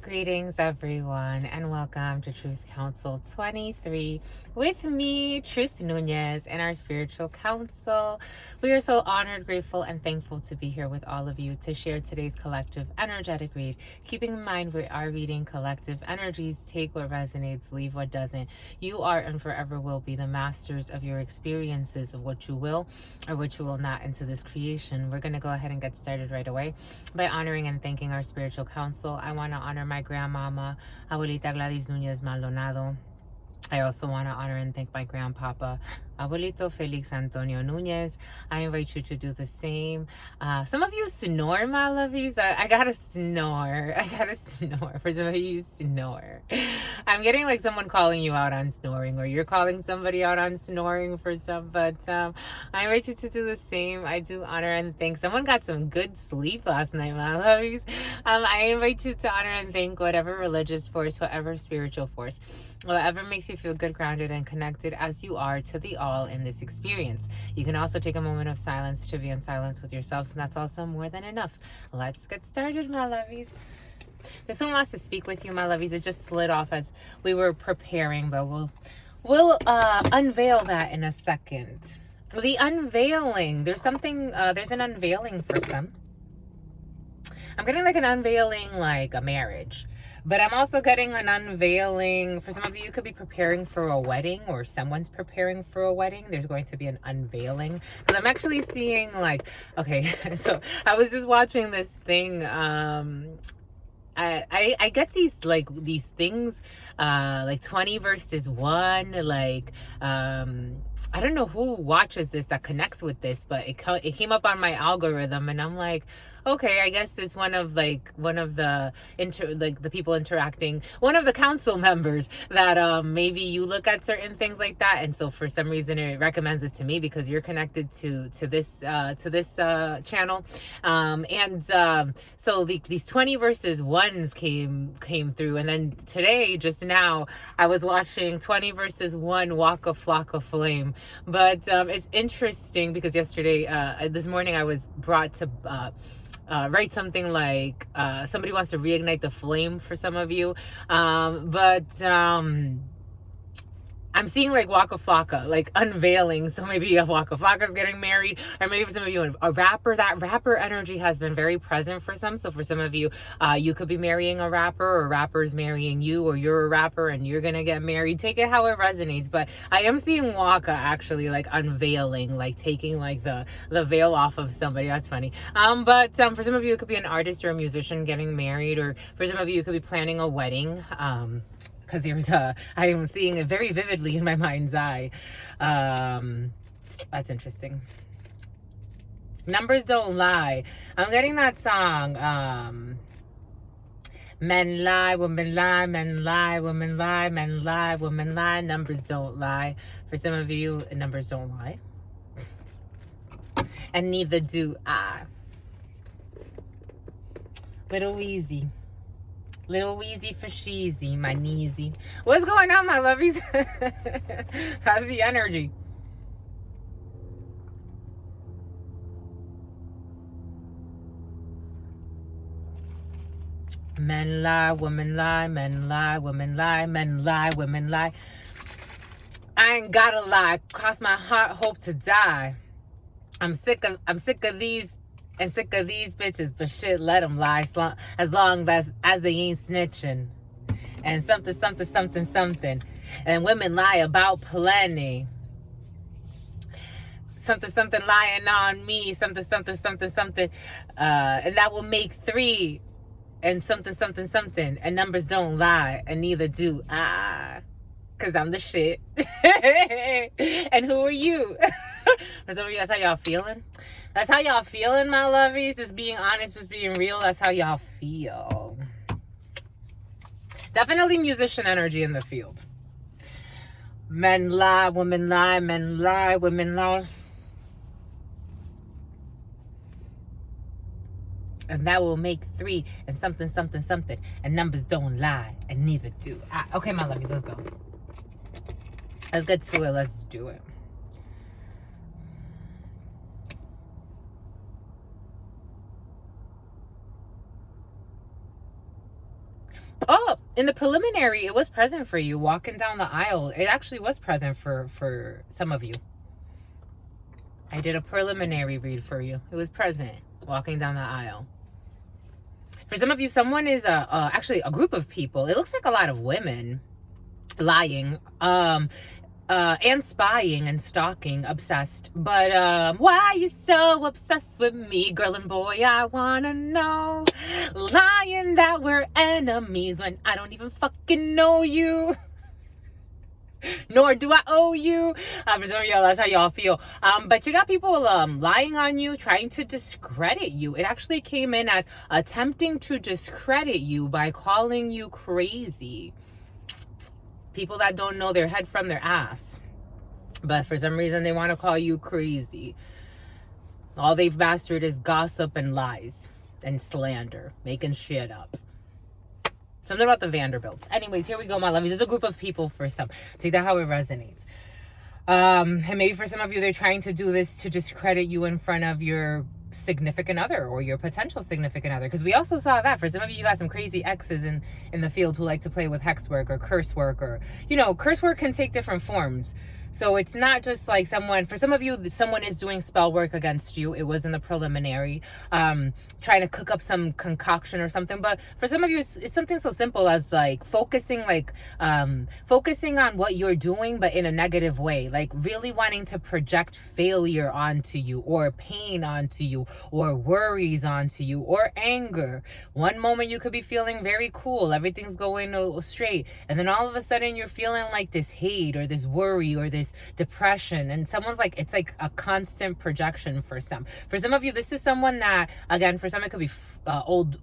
Greetings, everyone, and welcome to Truth Council 23 with me, Truth Nunez, and our spiritual council. We are so honored, grateful, and thankful to be here with all of you to share today's collective energetic read. Keeping in mind we are reading collective energies. Take what resonates, leave what doesn't. You are and forever will be the masters of your experiences, of what you will or what you will not into this creation. We're going to go ahead and get started right away by honoring and thanking our spiritual council. I want to honor my grandmama, Abuelita Gladys Nunez Maldonado. I also want to honor and thank my grandpapa, Abuelito Felix Antonio Nunez. I invite you to do the same. Some of you snore, my lovies. I gotta snore. For some of you, snore. I'm getting like someone calling you out on snoring, or you're calling somebody out on snoring for some, but I invite you to do the same. I do honor and thank. Someone got some good sleep last night, my lovies. I invite you to honor and thank whatever religious force, whatever spiritual force, whatever makes you feel good, grounded, and connected as you are to the all in this experience. You can also take a moment of silence to be in silence with yourselves, and that's also more than enough. Let's get started, my lovies. This one wants to speak with you, my lovies. It just slid off as we were preparing, but we'll unveil that in a second. The unveiling. There's an unveiling for some. I'm getting like an unveiling, like a marriage. But I'm also getting an unveiling. For some of you, you could be preparing for a wedding, or someone's preparing for a wedding. There's going to be an unveiling. Because I'm actually seeing like, okay, so I was just watching this thing. I get these things, like 20 versus 1, like, I don't know who watches this that connects with this, but it came up on my algorithm, and I'm like, okay, I guess it's one of the people interacting, one of the council members that maybe you look at certain things like that, and so for some reason it recommends it to me because you're connected to this channel, so these 20 versus 1s came through, and then today, just now, I was watching 20 versus 1 walk a flock of flame. But it's interesting because this morning I was brought to write something like somebody wants to reignite the flame for some of you, but I'm seeing like Waka Flocka, like unveiling. So maybe a Waka Flocka's getting married, or maybe for some of you, a rapper. That rapper energy has been very present for some. So for some of you, you could be marrying a rapper, or a rapper's marrying you, or you're a rapper and you're gonna get married. Take it how it resonates. But I am seeing Waka actually like unveiling, like taking like the veil off of somebody. That's funny. But for some of you, it could be an artist or a musician getting married, or for some of you, it could be planning a wedding. Because I am seeing it very vividly in my mind's eye. That's interesting. Numbers don't lie. I'm getting that song. Men lie, women lie, men lie, women lie, men lie, women lie. Numbers don't lie. For some of you, numbers don't lie. And neither do I. Little Weezy. Little Weezy for Sheezy, my kneesy. What's going on, my lovies? How's the energy? Men lie, women lie, men lie, women lie, men lie, women lie. I ain't gotta lie, cross my heart, hope to die. I'm sick of these and sick of these bitches, but shit, let them lie as long as they ain't snitching. And something. And women lie about plenty. Something lying on me. Something. And that will make 3. And something. And numbers don't lie. And neither do I. Because I'm the shit. And who are you? For some of you, that's how y'all feeling. That's how y'all feeling, my lovies. Just being honest, just being real. That's how y'all feel. Definitely musician energy in the field. Men lie, women lie, men lie, women lie. And that will make 3 and something. And numbers don't lie, and neither do I. Okay, my lovies, let's go. Let's get to it. Let's do it. Oh, in the preliminary, it was present for you walking down the aisle. It actually was present for some of you. I did a preliminary read for you. It was present walking down the aisle. For some of you, someone is actually a group of people. It looks like a lot of women lying, and spying and stalking, obsessed. But why are you so obsessed with me, girl and boy? I wanna know. Lying that we're enemies when I don't even fucking know you. Nor do I owe you. For some of y'all, that's how y'all feel. But you got people lying on you, trying to discredit you. It actually came in as attempting to discredit you by calling you crazy. People that don't know their head from their ass. But for some reason, they want to call you crazy. All they've mastered is gossip and lies and slander, making shit up. Something about the Vanderbilts. Anyways, here we go, my lovies. There's a group of people for some. Take that how it resonates. And maybe for some of you, they're trying to do this to discredit you in front of your significant other or your potential significant other. Because we also saw that. For some of you got some crazy exes in the field who like to play with hex work or curse work. Or, curse work can take different forms. So it's not just like for some of you, someone is doing spell work against you. It was in the preliminary, trying to cook up some concoction or something. But for some of you, it's something so simple as like focusing on what you're doing, but in a negative way, like really wanting to project failure onto you or pain onto you or worries onto you or anger. One moment you could be feeling very cool. Everything's going straight. And then all of a sudden you're feeling like this hate or this worry or this depression, and someone's like, it's like a constant projection for some. For some of you, this is someone that, again, for some it could be old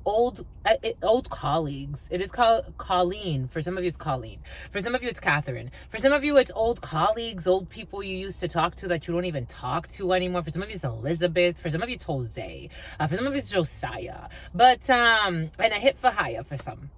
colleagues. It is called Colleen. For some of you, it's Colleen. For some of you, it's Catherine. For some of you, it's old colleagues, old people you used to talk to that you don't even talk to anymore. For some of you, it's Elizabeth. For some of you, it's Jose. For some of you, it's Josiah. But and a hit Fahaya for some.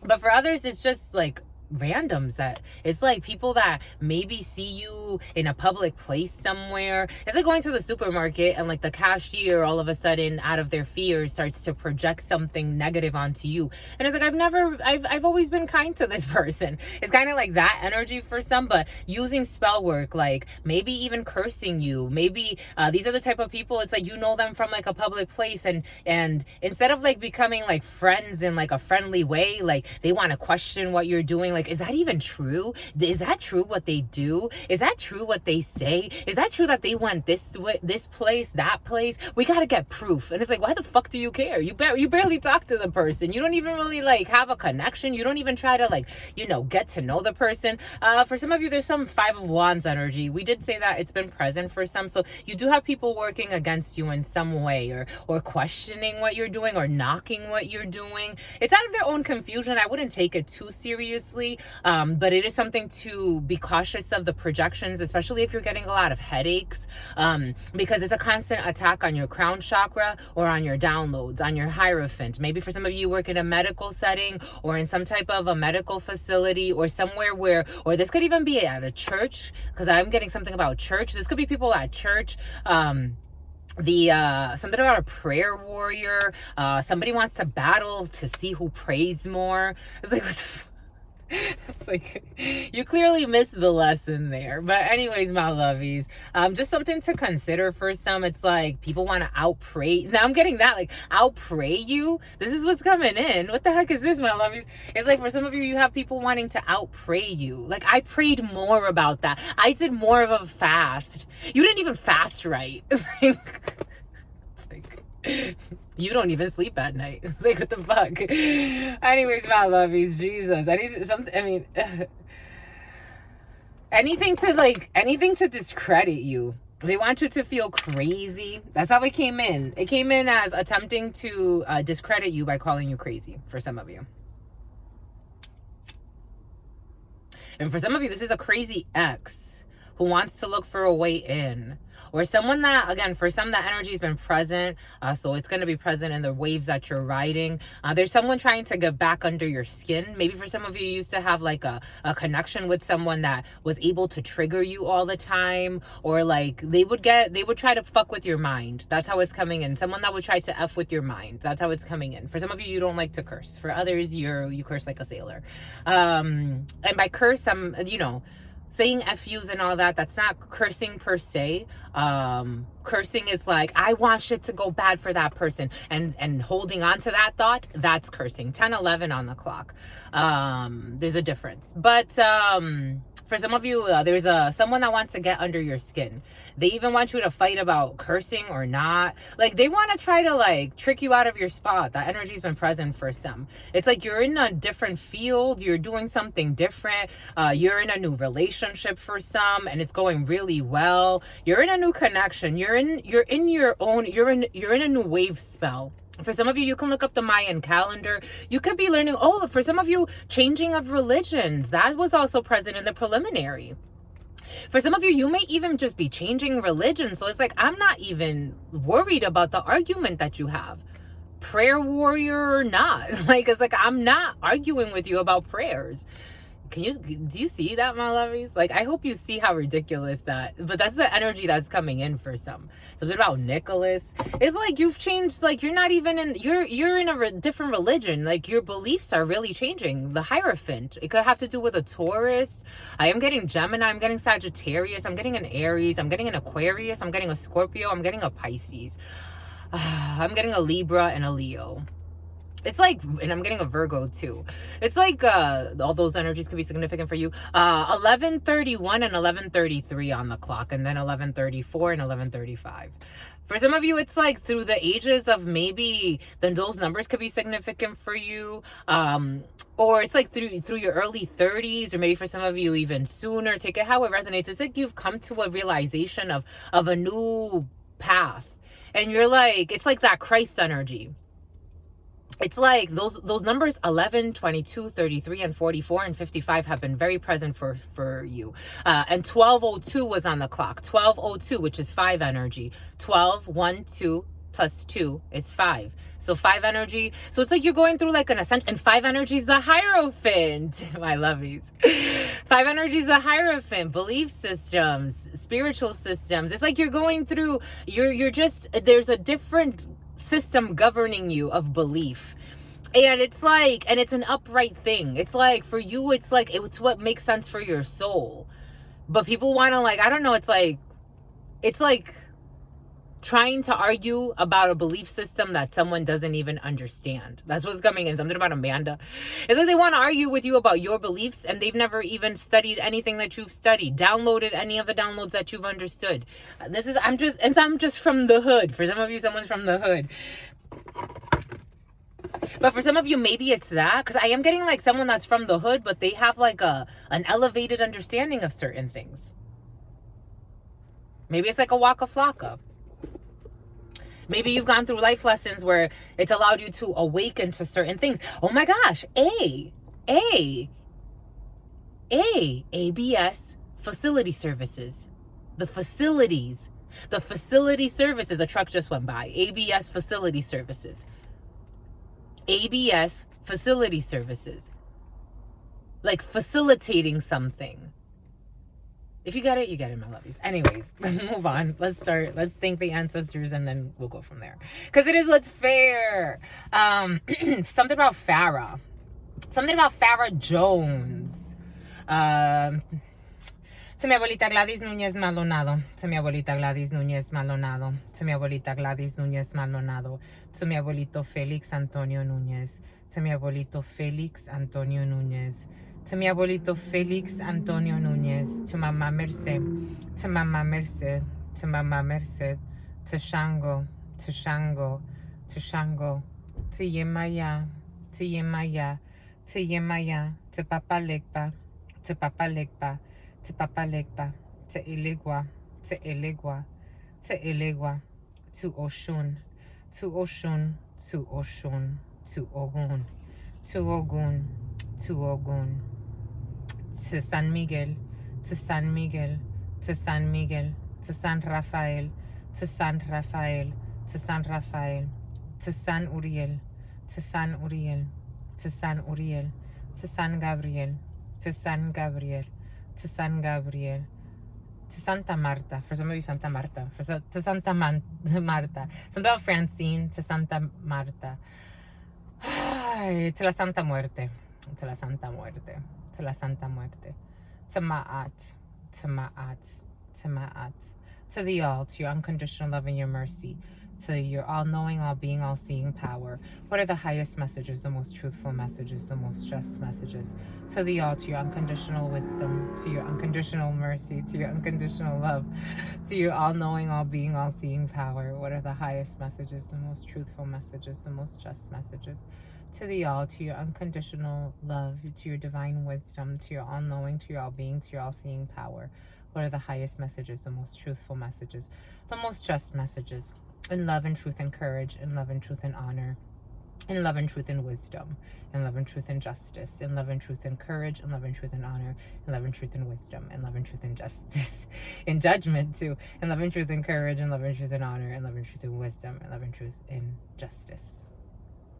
But for others, it's just like randoms. That it's like people that maybe see you in a public place somewhere. It's like going to the supermarket and like the cashier all of a sudden out of their fears starts to project something negative onto you, and it's like I've always been kind to this person. It's kind of like that energy for some. But using spell work, like maybe even cursing you, maybe these are the type of people, it's like you know them from like a public place, and instead of like becoming like friends in like a friendly way, like they want to question what you're doing. Like, is that even true? Is that true what they do? Is that true what they say? Is that true that they want this place, that place? We got to get proof. And it's like, why the fuck do you care? You barely talk to the person. You don't even really like have a connection. You don't even try to like, get to know the person. For some of you, there's some 5 of Wands energy. We did say that it's been present for some. So you do have people working against you in some way, or questioning what you're doing, or knocking what you're doing. It's out of their own confusion. I wouldn't take it too seriously. But it is something to be cautious of, the projections, especially if you're getting a lot of headaches, because it's a constant attack on your crown chakra or on your downloads, on your Hierophant. Maybe for some of you work in a medical setting or in some type of a medical facility or somewhere or this could even be at a church, because I'm getting something about church. This could be people at church. Something about a prayer warrior. Somebody wants to battle to see who prays more. It's like, what the it's like, you clearly missed the lesson there. But anyways, my lovies, just something to consider for some. It's like people want to outpray. Now I'm getting that, like, outpray you. This is what's coming in. What the heck is this, my lovies? It's like for some of you, you have people wanting to outpray you. Like, I prayed more about that. I did more of a fast. You didn't even fast right. It's like you don't even sleep at night. It's like, what the fuck? Anyways, my lovies, Jesus. Anything to discredit you. They want you to feel crazy. That's how it came in. It came in as attempting to discredit you by calling you crazy, for some of you. And for some of you, this is a crazy ex who wants to look for a way in. Or someone that, again, for some, that energy has been present. So it's going to be present in the waves that you're riding. There's someone trying to get back under your skin. Maybe for some of you, you used to have like a connection with someone that was able to trigger you all the time. Or like they would try to fuck with your mind. That's how it's coming in. Someone that would try to F with your mind. That's how it's coming in. For some of you, you don't like to curse. For others, you curse like a sailor. And by curse, I'm, saying FUs and all that, that's not cursing per se. Cursing is like, I want shit to go bad for that person. And holding on to that thought, that's cursing. 10:11 on the clock. There's a difference. But for some of you, there's someone that wants to get under your skin. They even want you to fight about cursing or not. Like, they want to try to, like, trick you out of your spot. That energy's been present for some. It's like you're in a different field. You're doing something different. You're in a new relationship for some, and it's going really well. You're in a new connection. You're in a new wave spell. For some of you, you can look up the Mayan calendar. You could be learning, for some of you, changing of religions. That was also present in the preliminary. For some of you, you may even just be changing religion. So it's like, I'm not even worried about the argument that you have. Prayer warrior or not. Like, it's like, I'm not arguing with you about prayers. Do you see that, my lovies? Like, I hope you see how ridiculous but that's the energy that's coming in for some. Something about Nicholas. It's like you've changed, like you're not even you're in a different religion. Like, your beliefs are really changing. The Hierophant, it could have to do with a Taurus. I am getting Gemini, I'm getting Sagittarius, I'm getting an Aries, I'm getting an Aquarius, I'm getting a Scorpio, I'm getting a Pisces. I'm getting a Libra and a Leo. It's like, and I'm getting a Virgo too. It's like all those energies could be significant for you. 11:31 and 11:33 on the clock, and then 11:34 and 11:35. For some of you, it's like through the ages of maybe, then those numbers could be significant for you. Or it's like through your early 30s, or maybe for some of you even sooner. Take it how it resonates. It's like you've come to a realization of a new path, and you're like, it's like that Christ energy. It's like those numbers 11, 22, 33, and 44 and 55 have been very present for you. And 12:02 was on the clock. 12:02, which is 5 energy. 12, 1, 2 plus 2 is 5. So 5 energy. So it's like you're going through like an ascent. And 5 energy is the Hierophant. My lovies. 5 energy is the Hierophant. Belief systems, spiritual systems. It's like you're going through, there's a different system governing you of belief, and it's like, and it's an upright thing. It's like for you, it's what makes sense for your soul. But people want to, like, I don't know, it's like trying to argue about a belief system that someone doesn't even understand. That's what's coming in. Something about Amanda. It's like they want to argue with you about your beliefs, and they've never even studied anything that you've studied, downloaded any of the downloads that you've understood. I'm just from the hood. For some of you, someone's from the hood. But for some of you, maybe it's that, because I am getting like someone that's from the hood, but they have like an elevated understanding of certain things. Maybe it's like a Waka Flocka. Maybe you've gone through life lessons where it's allowed you to awaken to certain things. Oh my gosh, ABS facility services. The facility services. A truck just went by. ABS facility services. ABS facility services. Like facilitating something. If you get it, you get it, my lovies. Anyways, let's move on. Let's thank the ancestors, and then we'll go from there. Because it is what's fair. Something about Farrah. Something about Farrah Jones. Se mi abuelita Gladys Núñez Maldonado. Se mi abuelita Gladys Núñez Maldonado. Se mi abuelita Gladys Núñez Maldonado. Se mi abuelito Félix Antonio Núñez. Se mi abuelito Félix Antonio Núñez. To mi abuelito Félix Antonio Núñez, to Mama Merced, to Mama Merced, to Mama Merced, to Shango, to Shango, to Shango, to Yemaya, to Yemaya, to Yemaya, to Papa Legba, to Papa Legba, to Papa Legba, to Eligua, to Eligua, to Eligua, to Oshun, to Oshun, to Oshun, to Ogun, to Ogun, to Ogun. To San Miguel, to San Miguel, to San Miguel, to San Rafael, to San Rafael, to San Rafael, to San Uriel, to San Uriel, to San Uriel, to San Gabriel, to San Gabriel, to San Gabriel, to Santa Marta. For some of you, Santa Marta. To Santa Marta. Some about Francine, to Santa Marta. To la Santa Muerte. To la Santa Muerte. To la Santa Muerte. To Ma'at. To Ma'at. To Ma'at. To the all, to your unconditional love and your mercy, to your all-knowing, all-being, all-seeing power. What are the highest messages, the most truthful messages, the most just messages? To the all, to your unconditional wisdom, to your unconditional mercy, to your unconditional love, to your all-knowing, all-being, all-seeing power. What are the highest messages, the most truthful messages, the most just messages? To the all, to your unconditional love, to your divine wisdom, to your all-knowing, to your all-being, to your all-seeing power. What are the highest messages, the most truthful messages, the most just messages? In love and truth and courage, in love and truth and honor, in love and truth and wisdom, in love and truth and justice, in love and truth and courage, in love and truth and honor, in love and truth and wisdom, in love and truth and justice, in judgment too, in love and truth and courage, in love and truth and honor, in love and truth and wisdom, in love and truth and justice.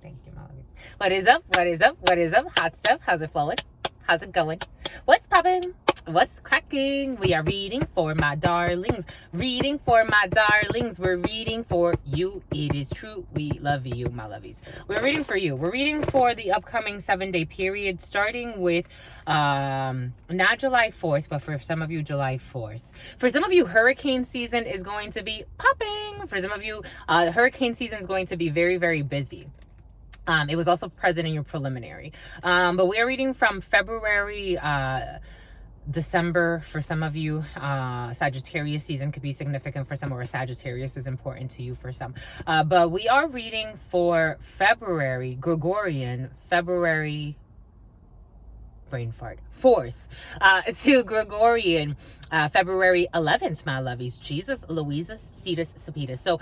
Thank you, my lovies. What is up? What is up? What is up? Hot stuff. How's it flowing? How's it going? What's popping? What's cracking? We are reading for my darlings. Reading for my darlings. We're reading for you. It is true. We love you, my lovies. We're reading for you. We're reading for the upcoming 7-day period, starting with not July 4th, but for some of you, July 4th. For some of you, hurricane season is going to be popping. For some of you, hurricane season is going to be very, very busy. It was also present in your preliminary. But we are reading from February, December. For some of you, Sagittarius season could be significant for some, or Sagittarius is important to you for some. But we are reading for February, Gregorian, February, brain fart, 4th, to Gregorian, February 11th, my lovies. Jesus, Louises, Cetus, Sapitas. So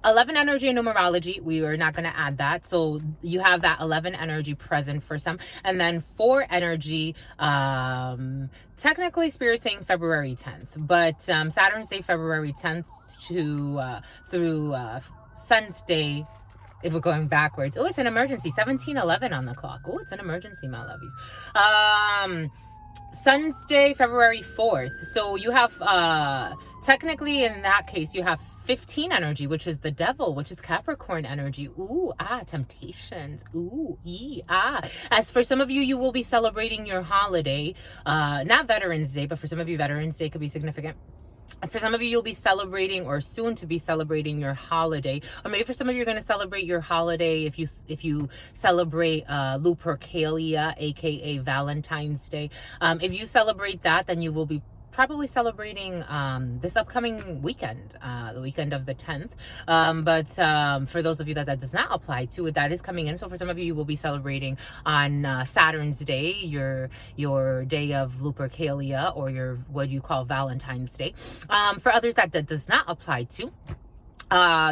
11 energy in numerology, we are not going to add that. So you have that 11 energy present for some. And then 4 energy, technically Spirit saying February 10th. But Saturn's Day, February 10th to through Sun's Day, if we're going backwards. Oh, it's an emergency. 17:11 on the clock. Oh, it's an emergency, my lovies. Sun's Day, February 4th. So you have, technically in that case, you have 15 energy, which is the devil, which is Capricorn energy. Ooh, temptations. Ooh, As for some of you, you will be celebrating your holiday. Not Veterans Day, but for some of you, Veterans Day could be significant. For some of you, you'll be celebrating, or soon to be celebrating, your holiday. Or maybe for some of you, you're going to celebrate your holiday if you celebrate Lupercalia, aka Valentine's Day. If you celebrate that, then you will be probably celebrating this upcoming weekend, the weekend of the 10th. But for those of you that does not apply to, that is coming in. So for some of you, you will be celebrating on Saturn's Day, your day of Lupercalia, or your what you call Valentine's Day. For others that does not apply to,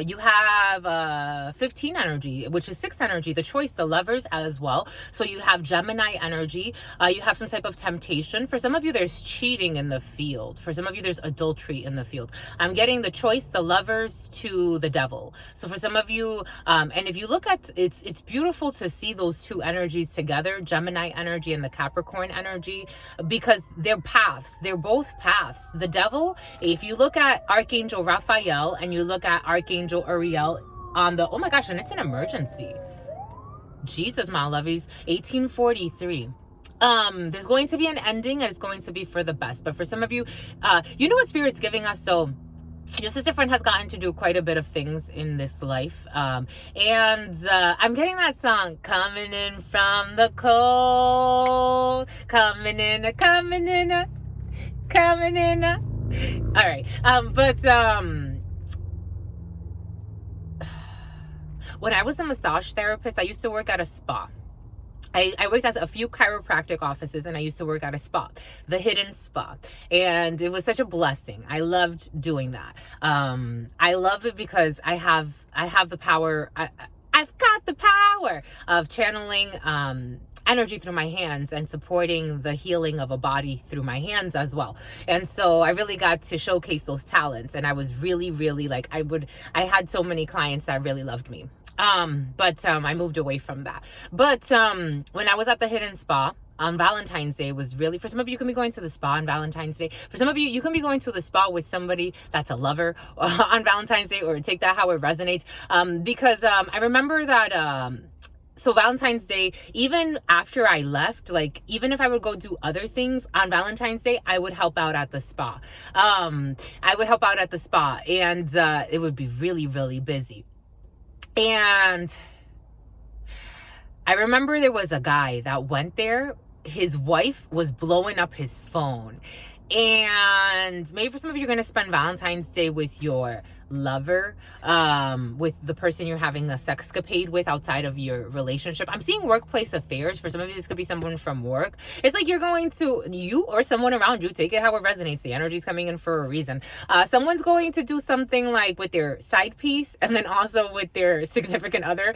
you have 15 energy, which is 6 energy, the choice, the lovers as well. So you have Gemini energy. You have some type of temptation. For some of you, there's cheating in the field. For some of you, there's adultery in the field. I'm getting the choice, the lovers to the devil. So for some of you, and if you look at, it's beautiful to see those two energies together, Gemini energy and the Capricorn energy, because they're paths. They're both paths. The devil, if you look at Archangel Raphael and you look at Archangel Uriel on the, oh my gosh, and it's an emergency. Jesus, my lovies, 1843. There's going to be an ending, and it's going to be for the best. But for some of you, you know what Spirit's giving us? So your sister friend has gotten to do quite a bit of things in this life. And I'm getting that song, coming in from the cold, coming in. All right. When I was a massage therapist, I used to work at a spa. I worked at a few chiropractic offices, and I used to work at a spa, the Hidden Spa. And it was such a blessing. I loved doing that. I love it because I have the power. I've got the power of channeling energy through my hands and supporting the healing of a body through my hands as well. And so I really got to showcase those talents. And I was really, really like, I had so many clients that really loved me. But I moved away from that. But when I was at the Hidden Spa, on Valentine's Day was really, for some of you, you can be going to the spa on Valentine's Day. For some of you, you can be going to the spa with somebody that's a lover on Valentine's Day, or take that how it resonates. Because I remember that so Valentine's Day, even after I left, like even if I would go do other things on Valentine's Day, I would help out at the spa. I would help out at the spa, and it would be really, really busy. And I remember there was a guy that went there. His wife was blowing up his phone. And maybe for some of you, you're going to spend Valentine's Day with your lover, with the person you're having a sexcapade with outside of your relationship. I'm seeing workplace affairs. For some of you, this could be someone from work. It's like you're going to, you or someone around you, take it how it resonates. The energy's coming in for a reason. Someone's going to do something like with their side piece, and then also with their significant other.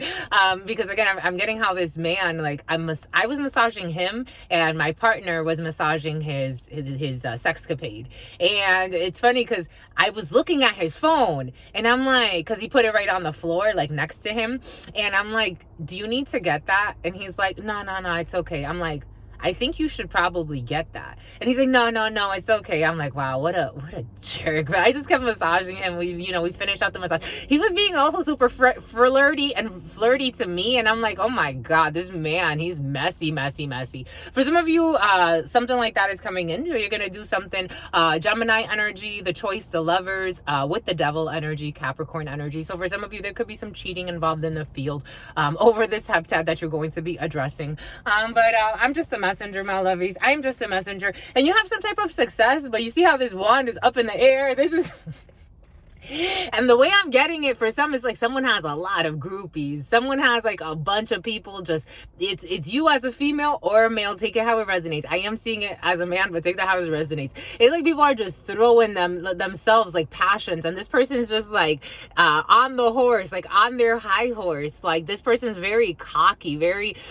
Because again, I'm getting how this man, like I was massaging him, and my partner was massaging his sexcapade. And it's funny because I was looking at his phone, and I'm like, because he put it right on the floor, like next to him. And I'm like, do you need to get that? And he's like, no, it's okay. I'm like, I think you should probably get that. And he's like, no, it's okay. I'm like, wow, what a jerk. But I just kept massaging him. We finished out the massage. He was being also super flirty to me. And I'm like, oh my God, this man, he's messy. For some of you, something like that is coming in. You're going to do something, Gemini energy, the choice, the lovers, with the devil energy, Capricorn energy. So for some of you, there could be some cheating involved in the field, over this heptad that you're going to be addressing. But I'm just a messenger, my lovies. I'm just a messenger. And you have some type of success, but you see how this wand is up in the air? This is... And the way I'm getting it for some is like someone has a lot of groupies. Someone has like a bunch of people. Just it's you as a female or a male. Take it how it resonates. I am seeing it as a man, but take that how it resonates. It's like people are just throwing themselves like passions, and this person is just like on the horse, like on their high horse. Like this person's very cocky.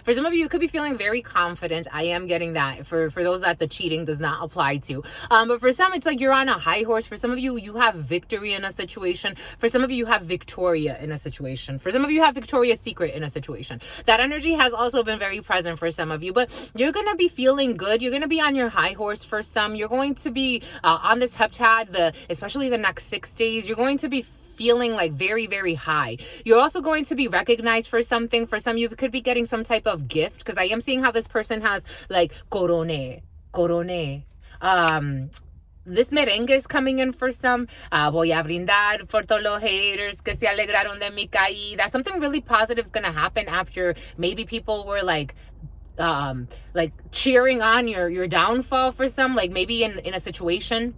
For some of you, you could be feeling very confident. I am getting that. For those that the cheating does not apply to. But for some, it's like you're on a high horse. For some of you, you have victory in a situation. For some of you, you have Victoria in a situation. For some of you, you have Victoria's Secret in a situation. That energy has also been very present for some of you, but you're going to be feeling good. You're going to be on your high horse for some. You're going to be on this heptad, especially the next 6 days. You're going to be feeling like very, very high. You're also going to be recognized for something. For some, you could be getting some type of gift, because I am seeing how this person has like corone. This merengue is coming in for some. Voy a brindar por todos los haters que se alegraron de mi caída. Something really positive is going to happen after maybe people were like cheering on your downfall for some, like maybe in a situation.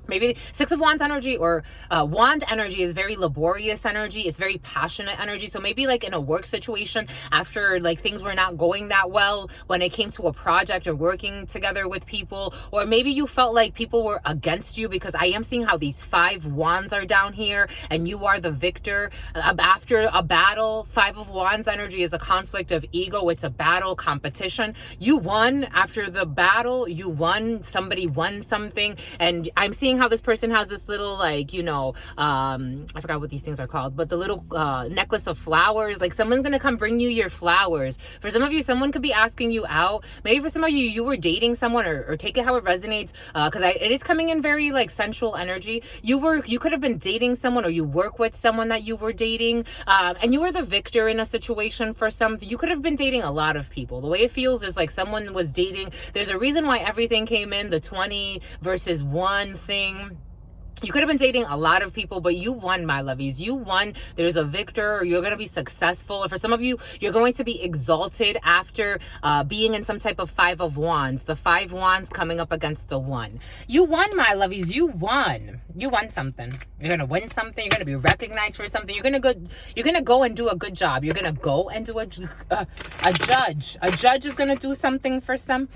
Maybe Six of Wands energy or wand energy is very laborious energy. It's very passionate energy. So maybe like in a work situation, after like things were not going that well when it came to a project or working together with people, or maybe you felt like people were against you, because I am seeing how these 5 wands are down here and you are the victor. After a battle, 5 of Wands energy is a conflict of ego. It's a battle, competition. You won after the battle. You won. Somebody won something. And I'm seeing how this person has this little like, I forgot what these things are called, but the little necklace of flowers. Like someone's gonna come bring you your flowers. For some of you, someone could be asking you out. Maybe for some of you, you were dating someone, or take it how it resonates, because it is coming in very like sensual energy. You could have been dating someone, or you work with someone that you were dating, and you were the victor in a situation. For some, you could have been dating a lot of people. The way it feels is like someone was dating. There's a reason why everything came in, the 20 versus 1 thing. You could have been dating a lot of people, but you won, my lovies. You won. There's a victor, or you're going to be successful. Or for some of you, you're going to be exalted after being in some type of 5 of Wands. The 5 Wands coming up against the 1. You won, my lovies. You won. You won something. You're going to win something. You're going to be recognized for something. You're going to go and do a good job. You're going to go and do a judge. A judge is going to do something for some.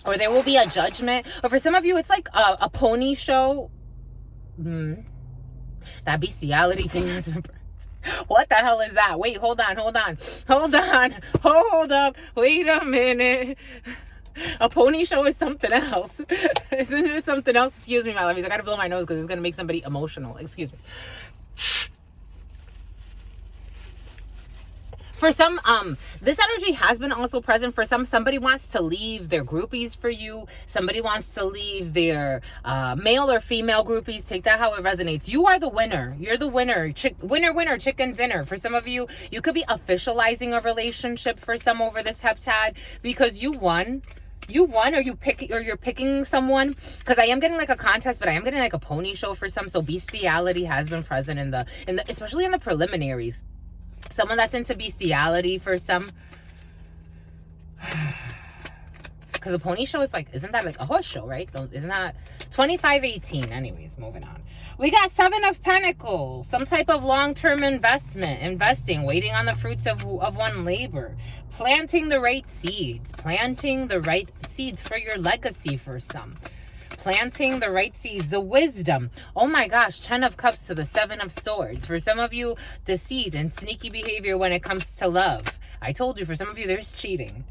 Or there will be a judgment. Or for some of you, it's like a pony show. That bestiality thing is What the hell is that? Wait, hold on. Hold up. Wait a minute. A pony show is something else. Isn't it something else? Excuse me, my lovies. I gotta blow my nose because it's gonna make somebody emotional. Excuse me. For some, this energy has been also present for some. Somebody wants to leave their groupies for you. Somebody wants to leave their male or female groupies. Take that how it resonates. You are the winner. You're the winner. Winner, chicken dinner. For some of you, you could be officializing a relationship for some over this heptad because you won. You won, or you're picking someone, because I am getting like a contest, but I am getting like a pony show for some. So bestiality has been present in the especially in the preliminaries. Someone that's into bestiality for some. Because a pony show is like, isn't that like a horse show, right? Isn't that 2518? Anyways, moving on. We got 7 of Pentacles. Some type of long-term investing, waiting on the fruits of one labor. Planting the right seeds. Planting the right seeds for your legacy for some. Planting the right seeds, the wisdom. Oh my gosh, 10 of Cups to the 7 of Swords. For some of you, deceit and sneaky behavior when it comes to love. I told you, for some of you, there's cheating.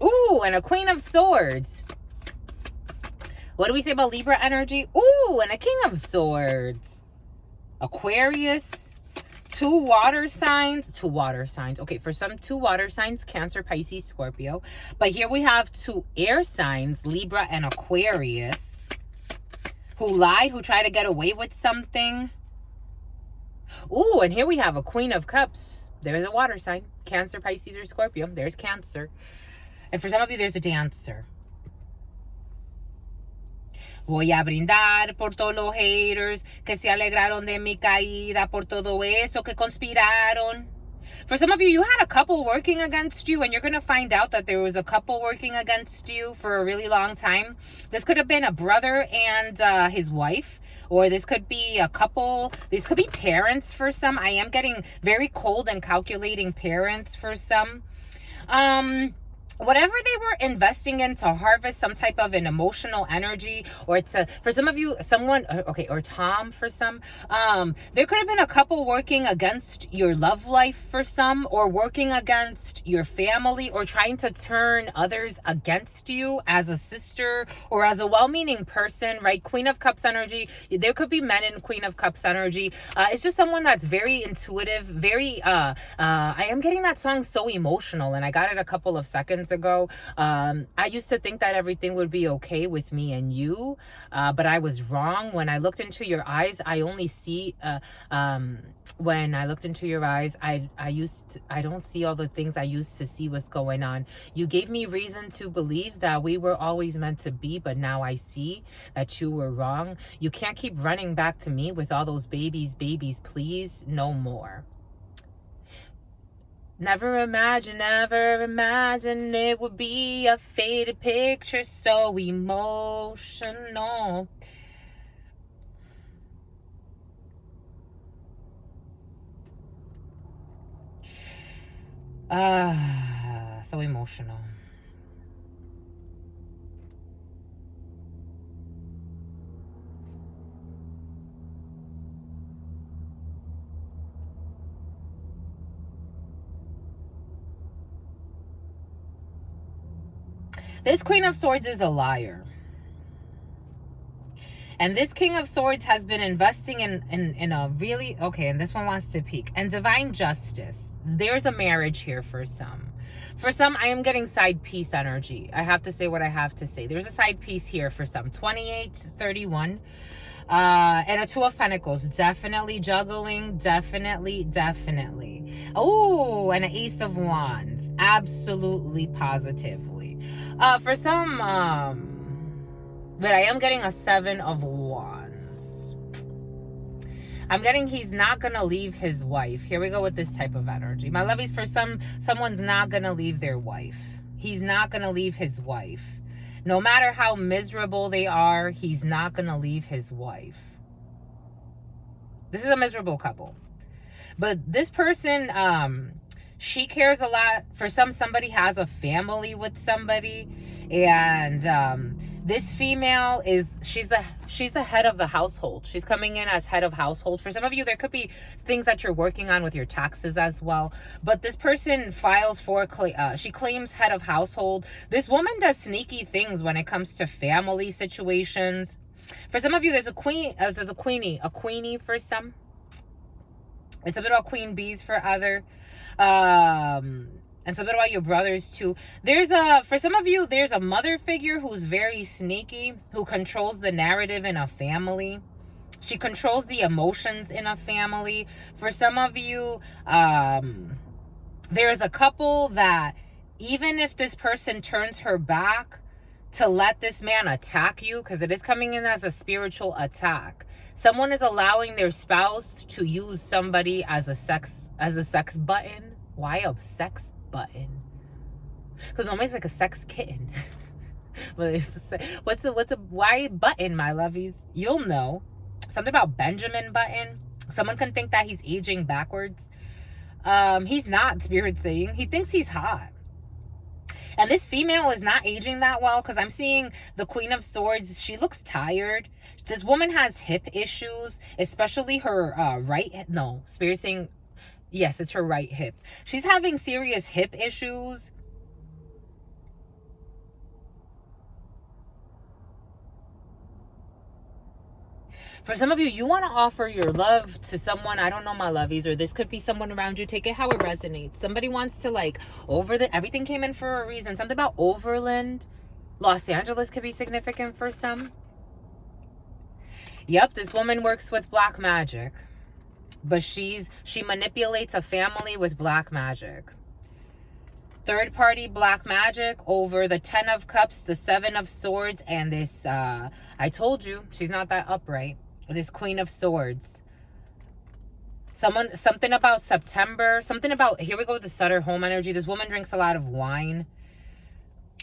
Ooh, and a Queen of Swords. What do we say about Libra energy? Ooh, and a King of Swords. Aquarius. 2 water signs. Okay, for some, 2 water signs, Cancer, Pisces, Scorpio. But here we have 2 air signs, Libra and Aquarius, who lied, who tried to get away with something. Ooh, and here we have a Queen of Cups. There's a water sign, Cancer, Pisces, or Scorpio. There's Cancer. And for some of you, there's a dancer. Voy a brindar por todos los haters que se alegraron de mi caída, por todo eso que conspiraron. For some of you, you had a couple working against you, and you're going to find out that there was a couple working against you for a really long time. This could have been a brother and his wife, or this could be a couple. These could be parents for some. I am getting very cold and calculating parents for some. Whatever they were investing in to harvest some type of an emotional energy, or for some of you, someone, okay, or Tom for some, there could have been a couple working against your love life for some, or working against your family, or trying to turn others against you as a sister or as a well-meaning person, right? Queen of Cups energy. There could be men in Queen of Cups energy. It's just someone that's very intuitive, very, I am getting that song So Emotional, and I got it a couple of seconds ago. I used to think that everything would be okay with me and you, but I was wrong. When I looked into your eyes, I only see when I looked into your eyes, I don't see all the things I used to see was going on. You gave me reason to believe that we were always meant to be, but now I see that you were wrong. You can't keep running back to me with all those babies, please, no more. Never imagine it would be a faded picture so emotional. So emotional. This Queen of Swords is a liar. And this King of Swords has been investing in a really, okay, and this one wants to peak. And divine justice. There's a marriage here for some. For some, I am getting side piece energy. I have to say what I have to say. There's a side piece here for some. 28-31. And a 2 of Pentacles. Definitely juggling. Definitely. Oh, and an Ace of Wands. Absolutely, positively. For some, but I am getting a 7 of Wands. I'm getting he's not going to leave his wife. Here we go with this type of energy. My lovies, for someone's not going to leave their wife. He's not going to leave his wife. No matter how miserable they are, he's not going to leave his wife. This is a miserable couple. But this person, she cares a lot. For somebody has a family with somebody. And This female she's the head of the household. She's coming in as head of household. For some of you, there could be things that you're working on with your taxes as well. But this person files for, she claims head of household. This woman does sneaky things when it comes to family situations. For some of you, there's a queenie for some. It's something about queen bees for other. And something about your brothers too. For some of you, there's a mother figure who's very sneaky, who controls the narrative in a family. She controls the emotions in a family. For some of you, there's a couple that even if this person turns her back to let this man attack you, because it is coming in as a spiritual attack. Someone is allowing their spouse to use somebody as a sex button. Why a sex button? Because normally it's like a sex kitten. But what's a why button, my lovies? You'll know. Something about Benjamin Button. Someone can think that he's aging backwards. He's not, Spirit saying. He thinks he's hot. And this female is not aging that well, because I'm seeing the Queen of Swords. She looks tired. This woman has hip issues, especially her Spirit saying, yes, it's her right hip. She's having serious hip issues. For some of you, you want to offer your love to someone. I don't know, my lovies, or this could be someone around you. Take it how it resonates. Somebody wants to everything came in for a reason. Something about Overland. Los Angeles could be significant for some. Yep, this woman works with black magic. But she manipulates a family with black magic. Third party black magic over the 10 of Cups, the 7 of Swords, and this, I told you, she's not that upright. This Queen of Swords. Something about September, here we go with the Sutter home energy. This woman drinks a lot of wine.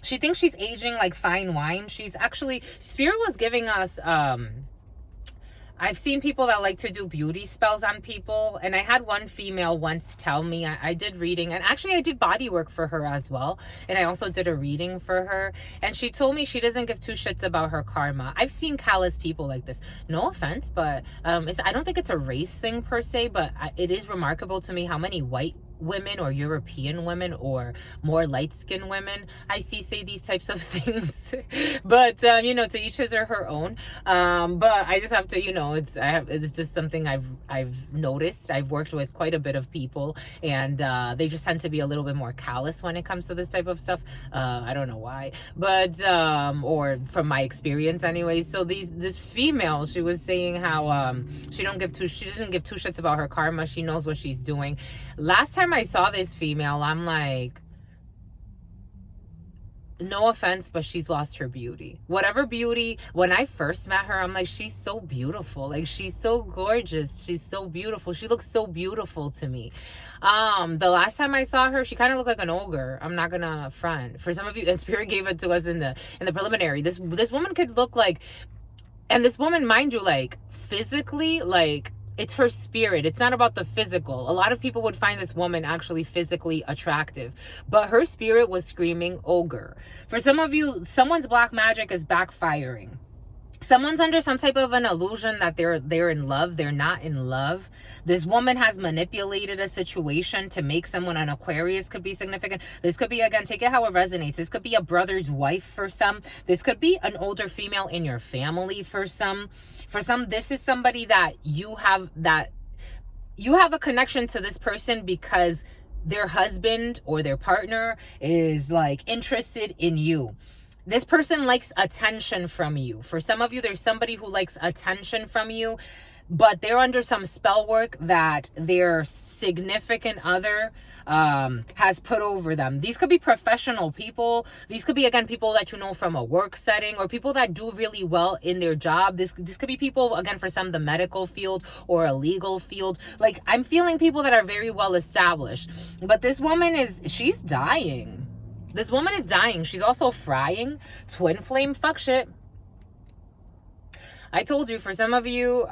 She thinks she's aging like fine wine. She's actually, Spirit was giving us, I've seen people that like to do beauty spells on people. And I had one female once tell me, I did reading, and actually I did body work for her as well. And I also did a reading for her. And she told me she doesn't give two shits about her karma. I've seen callous people like this. No offense, but I don't think it's a race thing per se, but it is remarkable to me how many white women or European women or more light-skinned women I see say these types of things. But to each his or her own. But I just have to, it's just something I've noticed. I've worked with quite a bit of people, and they just tend to be a little bit more callous when it comes to this type of stuff. I don't know why, but or from my experience anyway. So this female, she was saying how she doesn't give two shits about her karma. She knows what she's doing. Last time I saw this female, I'm like, no offense, but she's lost her beauty. Whatever beauty, when I first met her, I'm like, she's so beautiful. Like, she's so gorgeous. She's so beautiful. She looks so beautiful to me. The last time I saw her, she kind of looked like an ogre. I'm not gonna front. For some of you, and Spirit gave it to us in the preliminary. This woman could look like, and this woman, mind you, like physically, like, it's her spirit. It's not about the physical. A lot of people would find this woman actually physically attractive, but her spirit was screaming ogre. For some of you, someone's black magic is backfiring. Someone's under some type of an illusion that they're in love. They're not in love. This woman has manipulated a situation to make someone, an Aquarius could be significant. This could be, again, take it how it resonates. This could be a brother's wife for some. This could be an older female in your family for some. For some, this is somebody that you have a connection to this person because their husband or their partner is like interested in you. This person likes attention from you. For some of you, there's somebody who likes attention from you, but they're under some spell work that their significant other has put over them. These could be professional people. These could be, again, people that you know from a work setting, or people that do really well in their job. This could be people, again, for some, the medical field or a legal field. Like, I'm feeling people that are very well established. But this woman she's dying. This woman is dying. She's also frying. Twin flame, fuck shit. I told you, for some of you,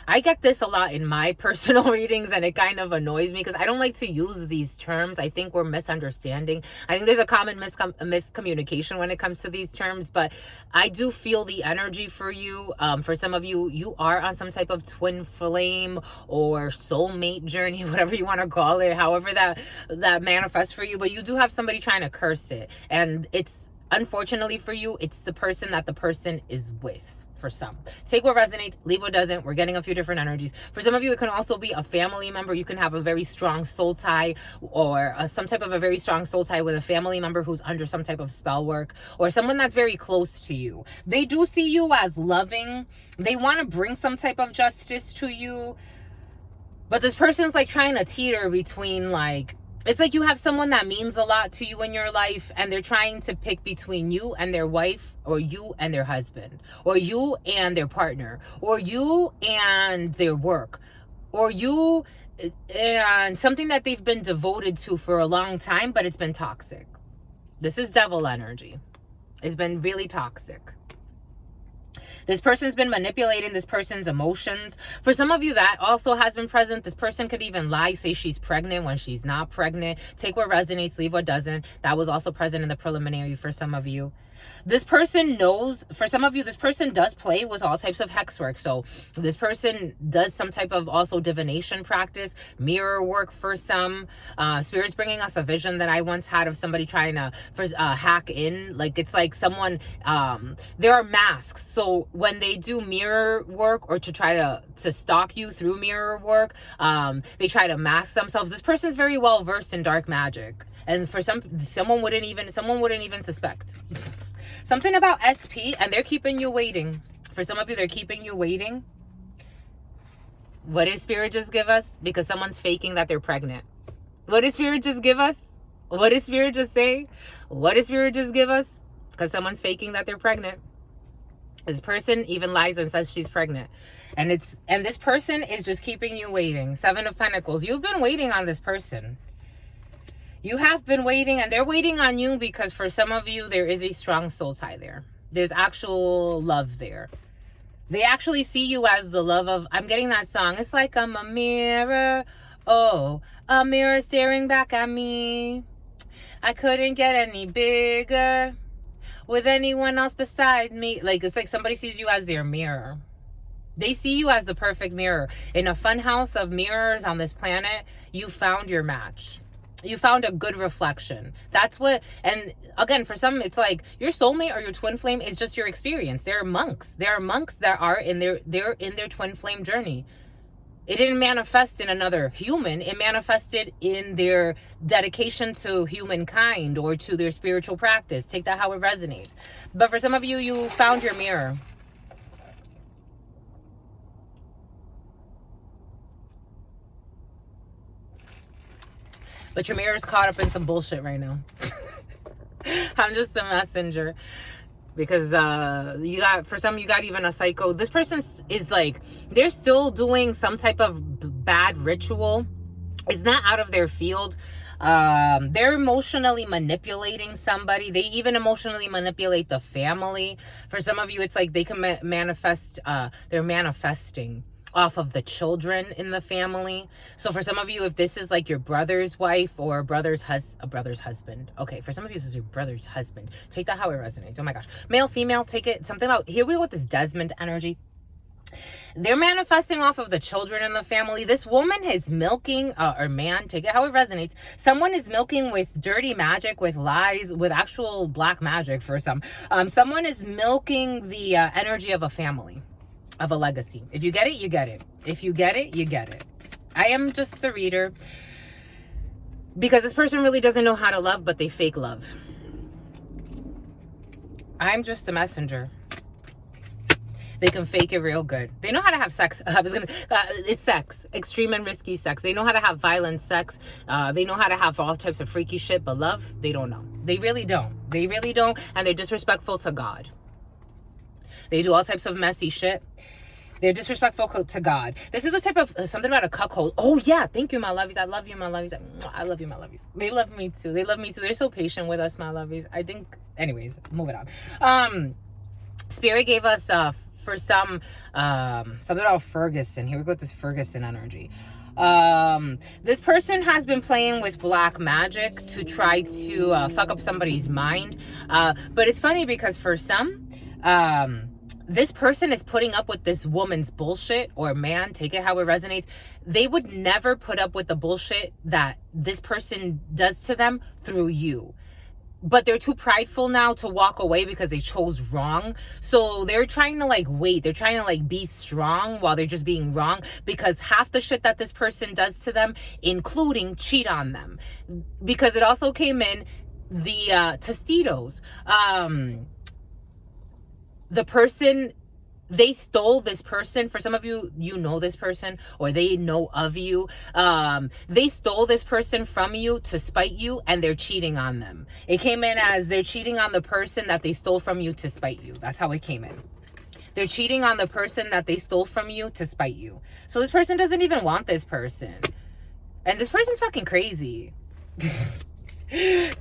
I get this a lot in my personal readings, and it kind of annoys me because I don't like to use these terms. I think we're misunderstanding. I think there's a common miscommunication when it comes to these terms, but I do feel the energy for you. For some of you, you are on some type of twin flame or soulmate journey, whatever you want to call it, however that manifests for you, but you do have somebody trying to curse it. And it's, unfortunately for you, it's the person that the person is with. For some, take what resonates, leave what doesn't. We're getting a few different energies. For some of you, it can also be a family member. You can have a very strong soul tie, or some type of a very strong soul tie with a family member who's under some type of spell work, or someone that's very close to you. They do see you as loving. They want to bring some type of justice to you, but this person's like trying to teeter between, like, it's like you have someone that means a lot to you in your life, and they're trying to pick between you and their wife, or you and their husband, or you and their partner, or you and their work, or you and something that they've been devoted to for a long time, but it's been toxic. This is devil energy. It's been really toxic. This person's been manipulating this person's emotions. For some of you, that also has been present. This person could even lie, say she's pregnant when she's not pregnant. Take what resonates, leave what doesn't. That was also present in the preliminary for some of you. This person knows, for some of you, this person does play with all types of hex work. So this person does some type of also divination practice, mirror work for some. Spirit's bringing us a vision that I once had of somebody trying to hack in. Like, it's like someone, there are masks. So when they do mirror work, or to try to stalk you through mirror work, they try to mask themselves. This person is very well versed in dark magic. And for someone wouldn't even suspect. Something about SP, and they're keeping you waiting. For some of you, they're keeping you waiting. What did Spirit just give us? Because someone's faking that they're pregnant. What did Spirit just give us? What did Spirit just say? What did Spirit just give us? Because someone's faking that they're pregnant. This person even lies and says she's pregnant. And this person is just keeping you waiting. 7 of Pentacles. You've been waiting on this person. You have been waiting, and they're waiting on you because for some of you, there is a strong soul tie there. There's actual love there. They actually see you as the love of, I'm getting that song. It's like I'm a mirror. Oh, a mirror staring back at me. I couldn't get any bigger with anyone else beside me. Like, it's like somebody sees you as their mirror. They see you as the perfect mirror. In a fun house of mirrors on this planet, you found your match. You found a good reflection. That's what, and again, for some, it's like your soulmate or your twin flame is just your experience. There are monks. There are monks that are they're in their twin flame journey. It didn't manifest in another human. It manifested in their dedication to humankind or to their spiritual practice. Take that how it resonates. But for some of you, you found your mirror. But your mirror is caught up in some bullshit right now. I'm just a messenger. Because you got even a psycho. This person is like, they're still doing some type of bad ritual. It's not out of their field. They're emotionally manipulating somebody. They even emotionally manipulate the family. For some of you, it's like they can manifest, they're manifesting off of the children in the family. So for some of you, if this is like your brother's wife or a brother's husband. Okay, for some of you, this is your brother's husband. Take that how it resonates. Oh my gosh. Male, female, take it. Something about, here we go with this Desmond energy. They're manifesting off of the children in the family. This woman is milking, or man, take it how it resonates. Someone is milking with dirty magic, with lies, with actual black magic for some. Someone is milking the energy of a family, of a legacy. If you get it, you get it. If you get it, you get it. I am just the reader because this person really doesn't know how to love, but they fake love. I'm just the messenger. They can fake it real good. They know how to have sex. It's sex, extreme and risky sex. They know how to have violent sex. They know how to have all types of freaky shit, but love, they don't know. They really don't. They really don't. And they're disrespectful to God. They do all types of messy shit. They're disrespectful to God. This is the type of, something about a cuckold. Oh yeah, thank you, my lovies. I love you, my lovies. I love you, my lovies. They love me too. They love me too. They're so patient with us, my lovies. I think, anyways, moving on. Spirit gave us for something about Ferguson. Here we go with this Ferguson energy. This person has been playing with black magic to try to fuck up somebody's mind. But it's funny because for some, this person is putting up with this woman's bullshit, or man, take it how it resonates. They would never put up with the bullshit that this person does to them through you. But they're too prideful now to walk away because they chose wrong. So they're trying to like wait. They're trying to like be strong while they're just being wrong, because half the shit that this person does to them, including cheat on them. Because it also came in the Tostitos. The person, they stole this person. For some of you, you know this person, or they know of you. They stole this person from you to spite you, and they're cheating on them. It came in as they're cheating on the person that they stole from you to spite you. That's how it came in. They're cheating on the person that they stole from you to spite you. So this person doesn't even want this person. And this person's fucking crazy.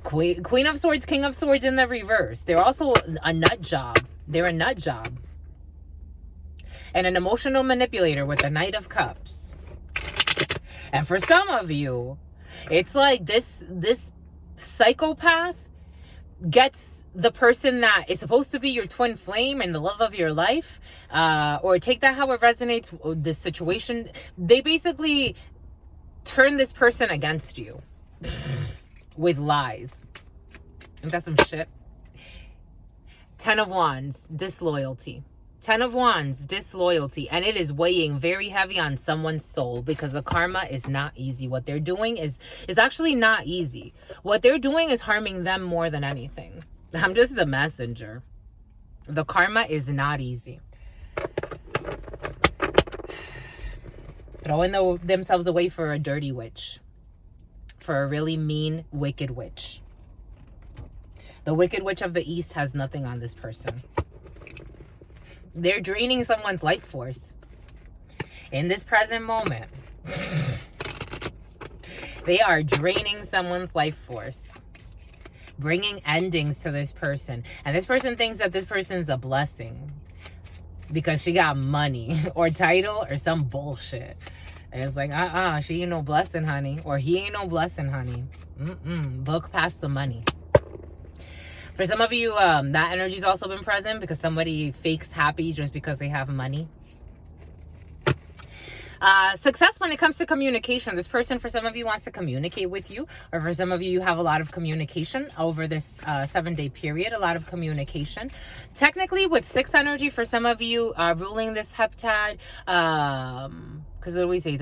Queen of Swords, King of Swords in the reverse. They're also a nut job. They're a nut job. And an emotional manipulator with the Knight of Cups. And for some of you, it's like this psychopath gets the person that is supposed to be your twin flame and the love of your life, or take that how it resonates, this situation. They basically turn this person against you with lies. Ain't that some shit? 10 of Wands, disloyalty. 10 of Wands, disloyalty. And it is weighing very heavy on someone's soul, because the karma is not easy. What they're doing is actually not easy. What they're doing is harming them more than anything. I'm just the messenger. The karma is not easy. Throwing themselves away for a dirty witch. For a really mean, wicked witch. The Wicked Witch of the East has nothing on this person. They're draining someone's life force. In this present moment. They are draining someone's life force. Bringing endings to this person. And this person thinks that this person's a blessing. Because she got money. Or title. Or some bullshit. And it's like, she ain't no blessing, honey. Or he ain't no blessing, honey. Look past the money. For some of you, that energy's also been present, because somebody fakes happy just because they have money. Success when it comes to communication. This person, for some of you, wants to communicate with you. Or for some of you, you have a lot of communication over this 7-day period. A lot of communication. Technically, with 6 energy, for some of you, ruling this heptad. Because what do we say?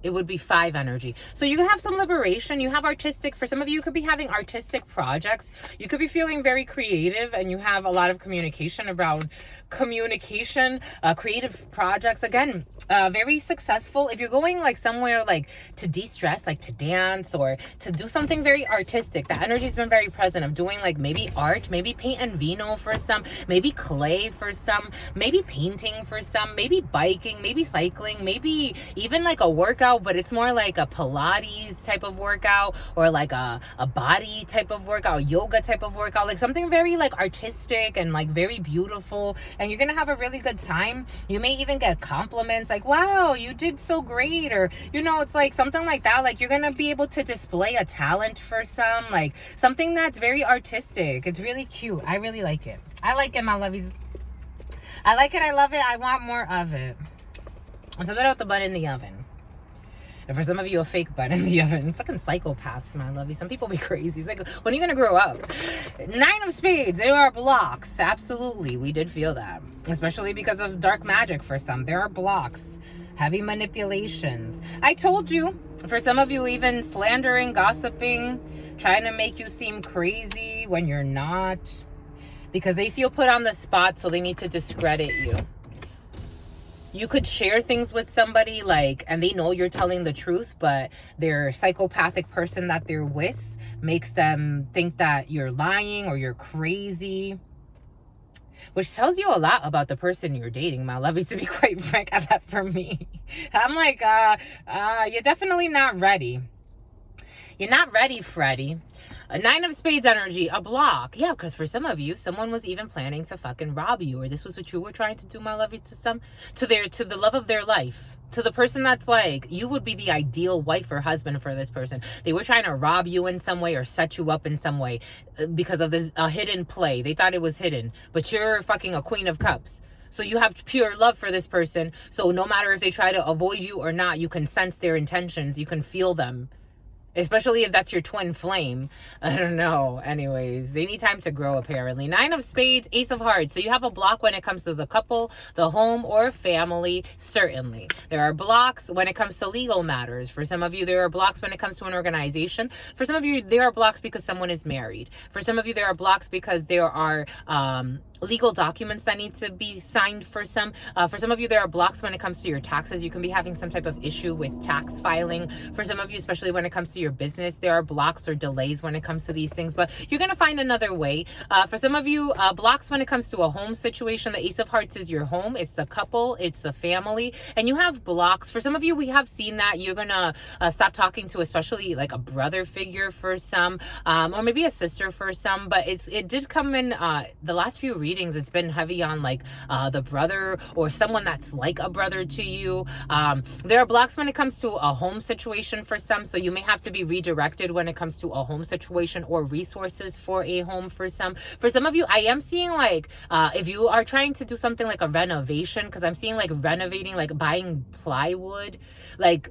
It would be 5 energy. So you have some liberation. You have artistic. For some of you, you could be having artistic projects. You could be feeling very creative, and you have a lot of communication around communication, creative projects. Again, very successful. If you're going like somewhere like to de-stress, like to dance or to do something very artistic, the energy's been very present of doing like maybe art, maybe paint and vino for some, maybe clay for some, maybe painting for some, maybe biking, maybe cycling, maybe even like a workout, but it's more like a Pilates type of workout, or like a body type of workout, yoga type of workout, like something very like artistic and like very beautiful. And you're gonna have a really good time. You may even get compliments like, wow, you did so great, or it's like something like that. Like you're gonna be able to display a talent for some, like something that's very artistic. It's really cute. I really like it. I like it, my lovies. I like it. I love it. I want more of it. And something about the bun in the oven. And for some of you, a fake bun in the oven. Fucking psychopaths, my lovey. Some people be crazy. It's like, when are you going to grow up? 9 of Spades. There are blocks. Absolutely. We did feel that. Especially because of dark magic for some. There are blocks. Heavy manipulations. I told you. For some of you, even slandering, gossiping, trying to make you seem crazy when you're not. Because they feel put on the spot, so they need to discredit you. You could share things with somebody, like, and they know you're telling the truth, but their psychopathic person that they're with makes them think that you're lying or you're crazy, which tells you a lot about the person you're dating, my lovies, to be quite frank. That for me, I'm like, you're definitely not ready. You're not ready, Freddie. A 9 of Spades energy, a block. Yeah, because for some of you, someone was even planning to fucking rob you, or this was what you were trying to do, my lovey, to the love of their life. To the person that's like, you would be the ideal wife or husband for this person. They were trying to rob you in some way or set you up in some way because of this hidden play. They thought it was hidden, but you're fucking a Queen of Cups. So you have pure love for this person. So no matter if they try to avoid you or not, you can sense their intentions. You can feel them. Especially if that's your twin flame. I don't know. Anyways, they need time to grow, apparently. 9 of Spades, Ace of Hearts. So you have a block when it comes to the couple, the home, or family, certainly. There are blocks when it comes to legal matters. For some of you, there are blocks when it comes to an organization. For some of you, there are blocks because someone is married. For some of you, there are blocks because there are legal documents that need to be signed for some. For some of you, there are blocks when it comes to your taxes. You can be having some type of issue with tax filing. For some of you, especially when it comes to your business, there are blocks or delays when it comes to these things, but you're going to find another way. For some of you, blocks when it comes to a home situation. The Ace of Hearts is your home. It's the couple. It's the family. And you have blocks. For some of you, we have seen that you're going to stop talking to especially like a brother figure for some, or maybe a sister for some, but it did come in the last few readings. It's been heavy on like the brother or someone that's like a brother to you. There are blocks when it comes to a home situation for some, so you may have to be redirected when it comes to a home situation or resources for a home for some. For some of you, I am seeing like if you are trying to do something like a renovation, because I'm seeing like renovating, like buying plywood, like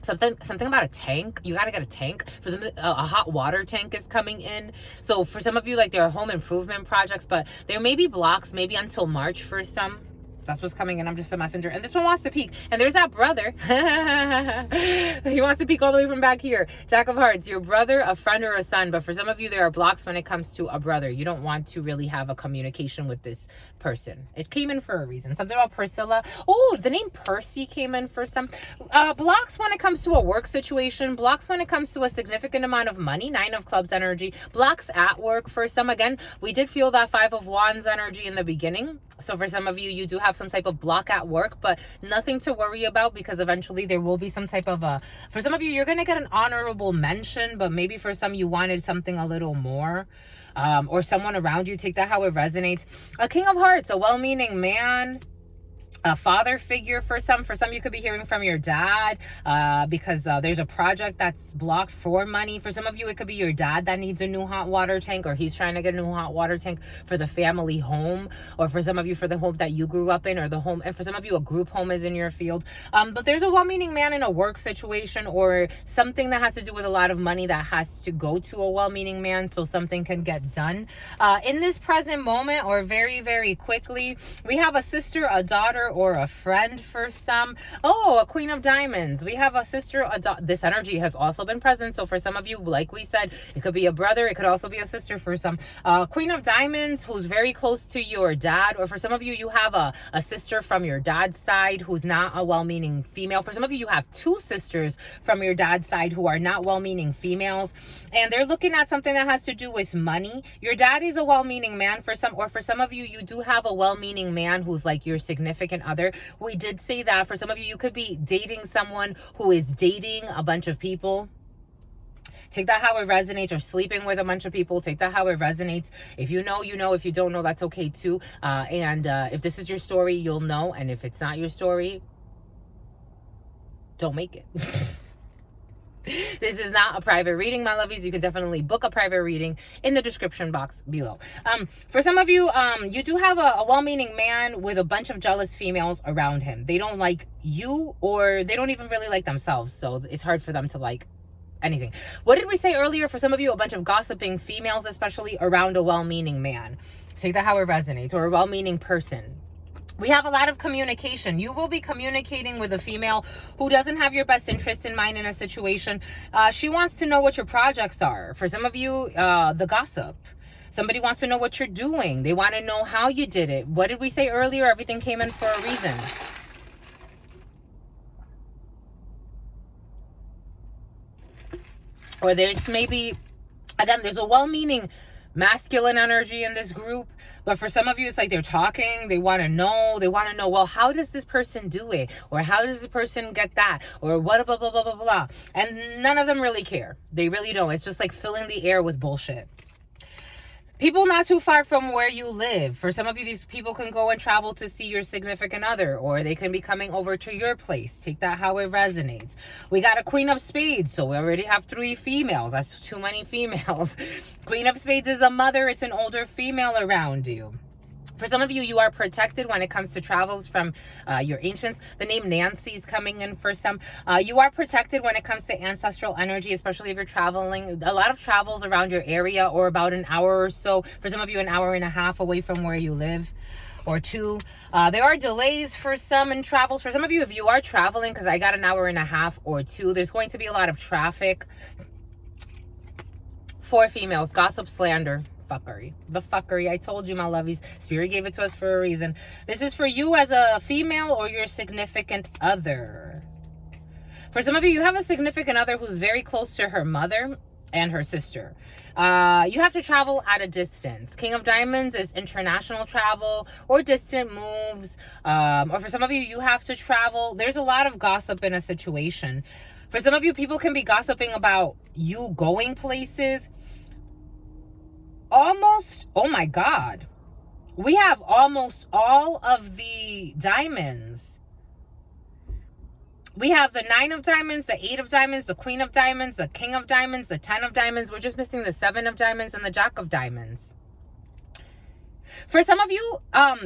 something about a tank. You gotta get a tank. For some, a hot water tank is coming in. So for some of you, like there are home improvement projects, but there may be blocks maybe until March for some. That's what's coming in. I'm just a messenger. And this one wants to peek. And there's that brother. He wants to peek all the way from back here. Jack of Hearts, your brother, a friend, or a son. But for some of you, there are blocks when it comes to a brother. You don't want to really have a communication with this person. It came in for a reason. Something about Priscilla. Oh, the name Percy came in for some. Blocks when it comes to a work situation. Blocks when it comes to a significant amount of money. 9 of Clubs energy. Blocks at work for some. Again, we did feel that 5 of Wands energy in the beginning. So for some of you, you do have some type of block at work, but nothing to worry about because eventually there will be some type of for some of you, you're going to get an honorable mention, but maybe for some you wanted something a little more, or someone around you. Take that how it resonates. A King of Hearts, a well-meaning man, a father figure for some. For some, you could be hearing from your dad because there's a project that's blocked for money. For some of you, it could be your dad that needs a new hot water tank, or he's trying to get a new hot water tank for the family home, or for some of you, for the home that you grew up in, or the home. And for some of you, a group home is in your field. But there's a well-meaning man in a work situation or something that has to do with a lot of money that has to go to a well-meaning man so something can get done. In this present moment, or very, very quickly, we have a sister, a daughter, or a friend for some. Oh, a Queen of Diamonds. We have a sister. This energy has also been present. So for some of you, like we said, it could be a brother. It could also be a sister for some. Queen of Diamonds, who's very close to your dad. Or for some of you, you have a sister from your dad's side who's not a well-meaning female. For some of you, you have 2 sisters from your dad's side who are not well-meaning females. And they're looking at something that has to do with money. Your dad is a well-meaning man for some. Or for some of you, you do have a well-meaning man who's like your significant other. We did say that for some of you, you could be dating someone who is dating a bunch of people. Take that how it resonates, or sleeping with a bunch of people. Take that how it resonates. If you know, you know. If you don't know, that's okay too. And if this is your story, you'll know. And if it's not your story, don't make it. This is not a private reading, my lovies. You can definitely book a private reading in the description box below. For some of you, you do have a well-meaning man with a bunch of jealous females around him. They don't like you, or they don't even really like themselves. So it's hard for them to like anything. What did we say earlier? For some of you, a bunch of gossiping females, especially around a well-meaning man. Take that how it resonates, or a well-meaning person. We have a lot of communication. You will be communicating with a female who doesn't have your best interest in mind in a situation. She wants to know what your projects are. For some of you, the gossip. Somebody wants to know what you're doing. They want to know how you did it. What did we say earlier? Everything came in for a reason. Or there's maybe, again, there's a well-meaning masculine energy in this group. But for some of you, it's like they're talking, they want to know, well, how does this person do it? Or how does this person get that? Or what, blah, blah, blah, blah, blah. And none of them really care. They really don't. It's just like filling the air with bullshit. People not too far from where you live. For some of you, these people can go and travel to see your significant other, or they can be coming over to your place. Take that how it resonates. We got a Queen of Spades, so we already have 3 females. That's too many females. Queen of Spades is a mother. It's an older female around you. For some of you, you are protected when it comes to travels from your ancients. The name Nancy is coming in for some. You are protected when it comes to ancestral energy, especially if you're traveling. A lot of travels around your area, or about an hour or so. For some of you, an hour and a half away from where you live, or 2. There are delays for some in travels. For some of you, if you are traveling, because I got an hour and a half or 2, there's going to be a lot of traffic. 4 females, gossip, slander. Fuckery. The fuckery. I told you, my lovies. Spirit gave it to us for a reason. This is for you as a female or your significant other. For some of you, you have a significant other who's very close to her mother and her sister. You have to travel at a distance. King of Diamonds is international travel or distant moves. Or for some of you, you have to travel. There's a lot of gossip in a situation. For some of you, people can be gossiping about you going places. Almost, oh my God, we have almost all of the diamonds. We have the 9 of diamonds, the 8 of diamonds, the Queen of diamonds, the King of diamonds, the 10 of diamonds. We're just missing the 7 of diamonds and the Jack of diamonds. For some of you,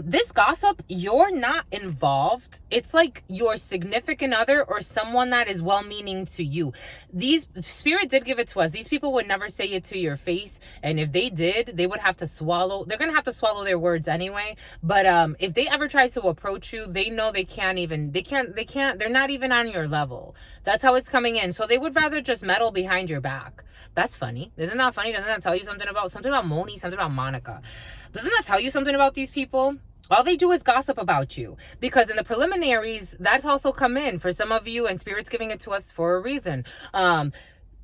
this gossip, you're not involved. It's like your significant other or someone that is well-meaning to you. These Spirit did give it to us. These people would never say it to your face. And if they did, they would have to swallow. They're going to have to swallow their words anyway. But if they ever try to approach you, they know they can't, they're not even on your level. That's how it's coming in. So they would rather just meddle behind your back. That's funny. Isn't that funny? Doesn't that tell you something about Moni, something about Monica? Doesn't that tell you something about these people? All they do is gossip about you. Because in the preliminaries, that's also come in for some of you, and Spirit's giving it to us for a reason.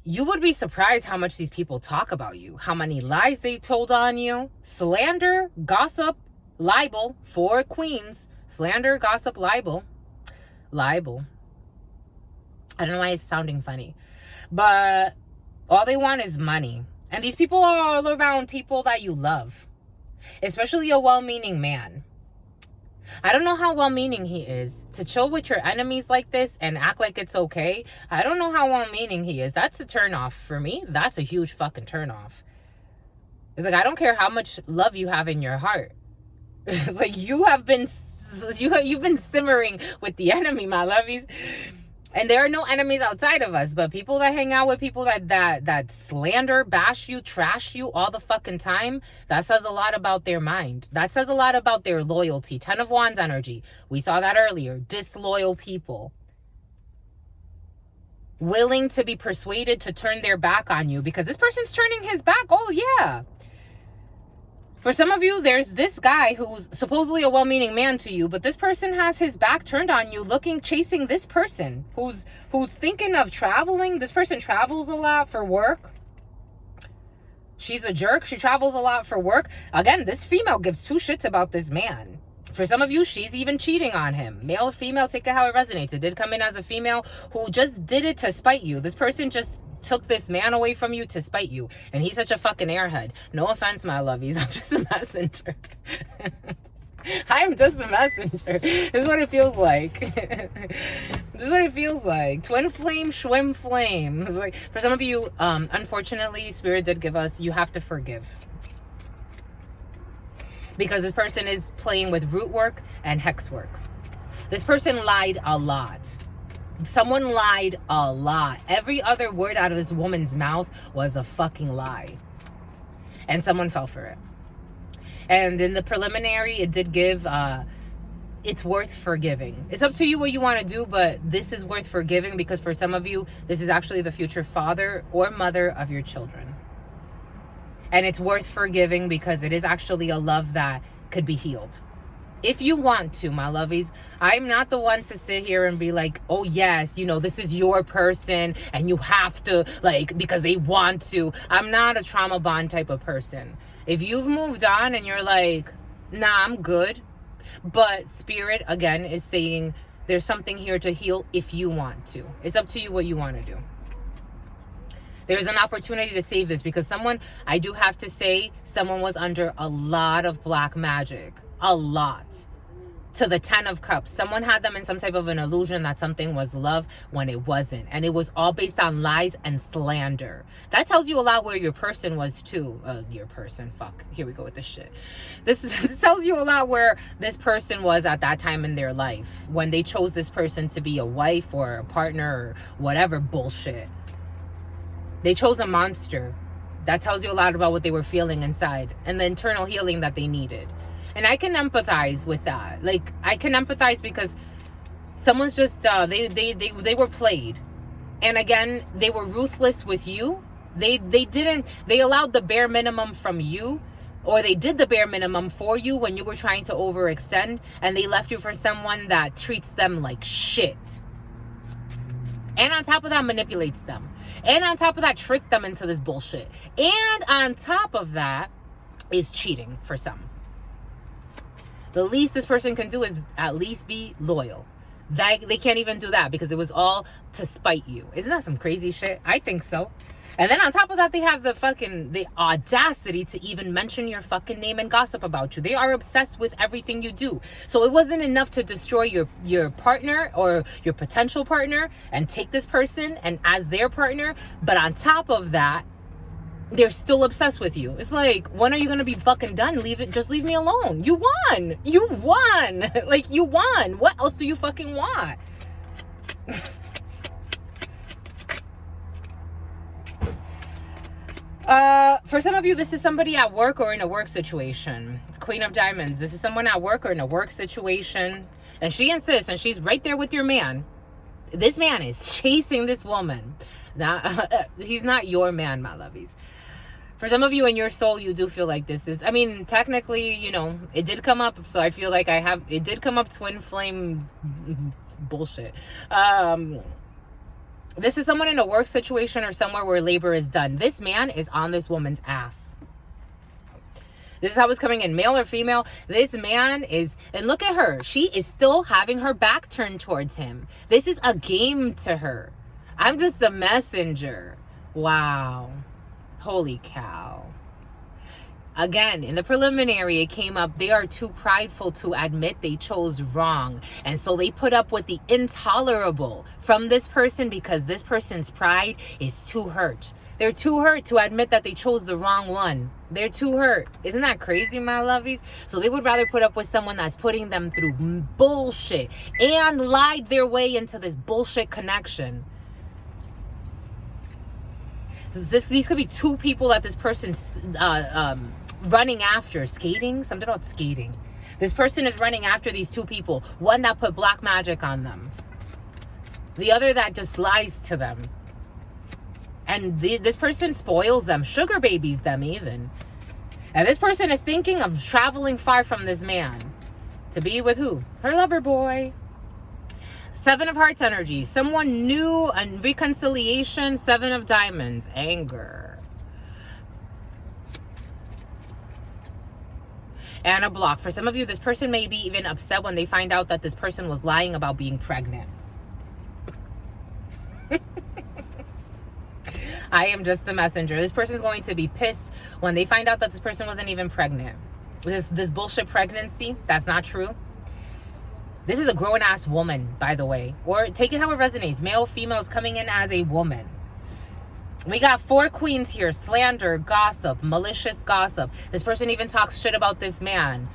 You would be surprised how much these people talk about you, how many lies they told on you. Slander, gossip, libel, 4 queens. Slander, gossip, libel. Libel. I don't know why it's sounding funny. But all they want is money. And these people are all around people that you love. Especially a well-meaning man. I don't know how well-meaning he is. To chill with your enemies like this and act like it's okay. I don't know how well-meaning he is. That's a turn-off for me. That's a huge fucking turn-off. It's like, I don't care how much love you have in your heart. It's like you've been simmering with the enemy, my lovies. And there are no enemies outside of us, but people that hang out with people that slander, bash you, trash you all the fucking time, that says a lot about their mind. That says a lot about their loyalty. 10 of Wands energy. We saw that earlier. Disloyal people. Willing to be persuaded to turn their back on you because this person's turning his back. Oh, yeah. For some of you, there's this guy who's supposedly a well-meaning man to you, but this person has his back turned on you, chasing this person who's thinking of traveling. This person travels a lot for work. She's a jerk. She travels a lot for work. Again, this female gives 2 shits about this man. For some of you, she's even cheating on him. Male or female, take it how it resonates. It did come in as a female who just did it to spite you. This person just took this man away from you to spite you. And he's such a fucking airhead. No offense, my lovies. I'm just a messenger. I'm just a messenger. This is what it feels like. This is what it feels like. Twin flame, schwim flame. It's like, for some of you, unfortunately, Spirit did give us, you have to forgive. Because this person is playing with root work and hex work. This person lied a lot. Someone lied a lot. Every other word out of this woman's mouth was a fucking lie. And someone fell for it. And in the preliminary, it did give, it's worth forgiving. It's up to you what you want to do, but this is worth forgiving because for some of you, this is actually the future father or mother of your children. And it's worth forgiving because it is actually a love that could be healed. If you want to, my lovies, I'm not the one to sit here and be like, oh yes, this is your person and you have to, like, because they want to. I'm not a trauma bond type of person. If you've moved on and you're like, nah, I'm good. But spirit, again, is saying there's something here to heal if you want to. It's up to you what you want to do. There's an opportunity to save this because I do have to say, someone was under a lot of black magic. A lot. To the 10 of Cups. Someone had them in some type of an illusion that something was love when it wasn't. And it was all based on lies and slander. That tells you a lot where your person was too. Your person, fuck. Here we go with this shit. This tells you a lot where this person was at that time in their life. When they chose this person to be a wife or a partner or whatever bullshit. They chose a monster. That tells you a lot about what they were feeling inside. And the internal healing that they needed. And I can empathize with that. Like, I can empathize because someone's just, they were played. And again, they were ruthless with you. They allowed the bare minimum from you, or they did the bare minimum for you when you were trying to overextend, and they left you for someone that treats them like shit. And on top of that, manipulates them. And on top of that, tricked them into this bullshit. And on top of that, is cheating for some. The least this person can do is at least be loyal. They can't even do that because it was all to spite you. Isn't that some crazy shit? I think so. And then on top of that, they have the audacity to even mention your fucking name and gossip about you. They are obsessed with everything you do. So it wasn't enough to destroy your partner or your potential partner and take this person and as their partner. But on top of that, they're still obsessed with you. It's like, when are you gonna be fucking done? Just leave me alone. You won. Like, you won. What else do you fucking want? For some of you, this is somebody at work or in a work situation. Queen of Diamonds. This is someone at work or in a work situation. And she insists, and she's right there with your man. This man is chasing this woman. Now, he's not your man, my lovies. For some of you in your soul, you do feel like this is, technically, it did come up. So I feel like it did come up twin flame bullshit. This is someone in a work situation or somewhere where labor is done. This man is on this woman's ass. This is how it's coming in, male or female. This man is, and look at her. She is still having her back turned towards him. This is a game to her. I'm just the messenger. Wow. Holy cow. Again, in the preliminary, it came up, they are too prideful to admit they chose wrong. And so they put up with the intolerable from this person because this person's pride is too hurt. They're too hurt to admit that they chose the wrong one. They're too hurt. Isn't that crazy, my lovies? So they would rather put up with someone that's putting them through bullshit and lied their way into this bullshit connection. These could be two people that this person's running after. Skating? Something about skating. This person is running after these two people. One that put black magic on them. The other that just lies to them. And this person spoils them. Sugar babies them even. And this person is thinking of traveling far from this man. To be with who? Her lover boy. 7 of Hearts energy. Someone new and reconciliation. 7 of Diamonds. Anger. And a block. For some of you, this person may be even upset when they find out that this person was lying about being pregnant. I am just the messenger. This person's going to be pissed when they find out that this person wasn't even pregnant. This bullshit pregnancy, that's not true. This is a grown-ass woman, by the way. Or take it how it resonates. Male, female is coming in as a woman. We got 4 queens here. Slander, gossip, malicious gossip. This person even talks shit about this man.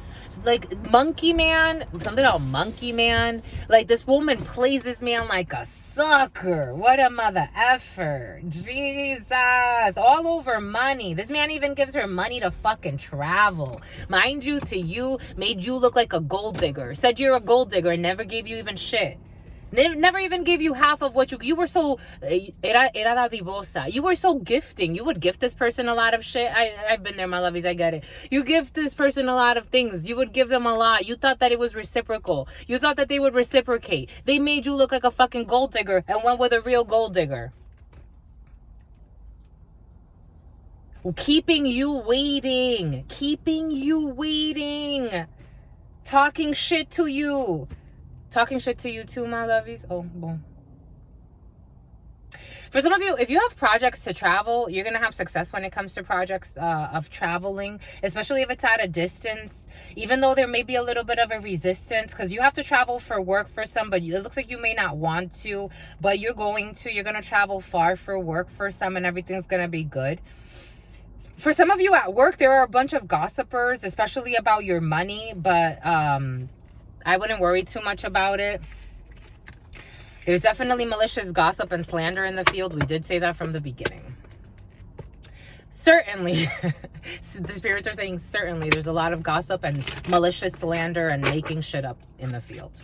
Like, monkey man. Something about monkey man. Like, this woman plays this man like a sucker. What a mother effer. Jesus. All over money. This man even gives her money to fucking travel. Mind you, to you, made you look like a gold digger. Said you're a gold digger and never gave you even shit. They never even gave you half of what you were so era dadivosa. You were so gifting. You would gift this person a lot of shit. I've been there, my lovies. I get it. You gift this person a lot of things. You would give them a lot. You thought that it was reciprocal. You thought that they would reciprocate. They made you look like a fucking gold digger and went with a real gold digger. Keeping you waiting. Keeping you waiting. Talking shit to you. Talking shit to you too, my lovies. Oh, boom. For some of you, if you have projects to travel, you're going to have success when it comes to projects of traveling, especially if it's at a distance, even though there may be a little bit of a resistance because you have to travel for work for some, but it looks like you may not want to, but you're going to. You're going to travel far for work for some, and everything's going to be good. For some of you at work, there are a bunch of gossipers, especially about your money, but I wouldn't worry too much about it. There's definitely malicious gossip and slander in the field. We did say that from the beginning. Certainly, the spirits are saying certainly there's a lot of gossip and malicious slander and making shit up in the field.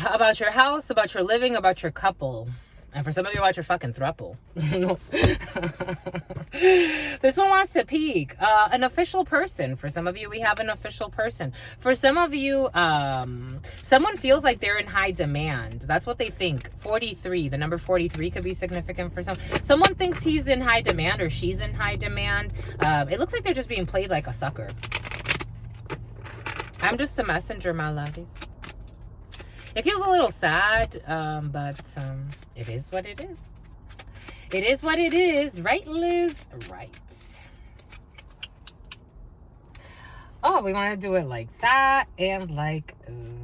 About your house, about your living, about your couple. And for some of you, about your fucking throuple. This one wants to peak. An official person. For some of you, we have an official person. For some of you, someone feels like they're in high demand. That's what they think. 43. The number 43 could be significant for some. Someone thinks he's in high demand or she's in high demand. It looks like they're just being played like a sucker. I'm just the messenger, my lovies. It feels a little sad, but it is what it is. It is what it is. Right, Liz? Right. Oh, we want to do it like that and like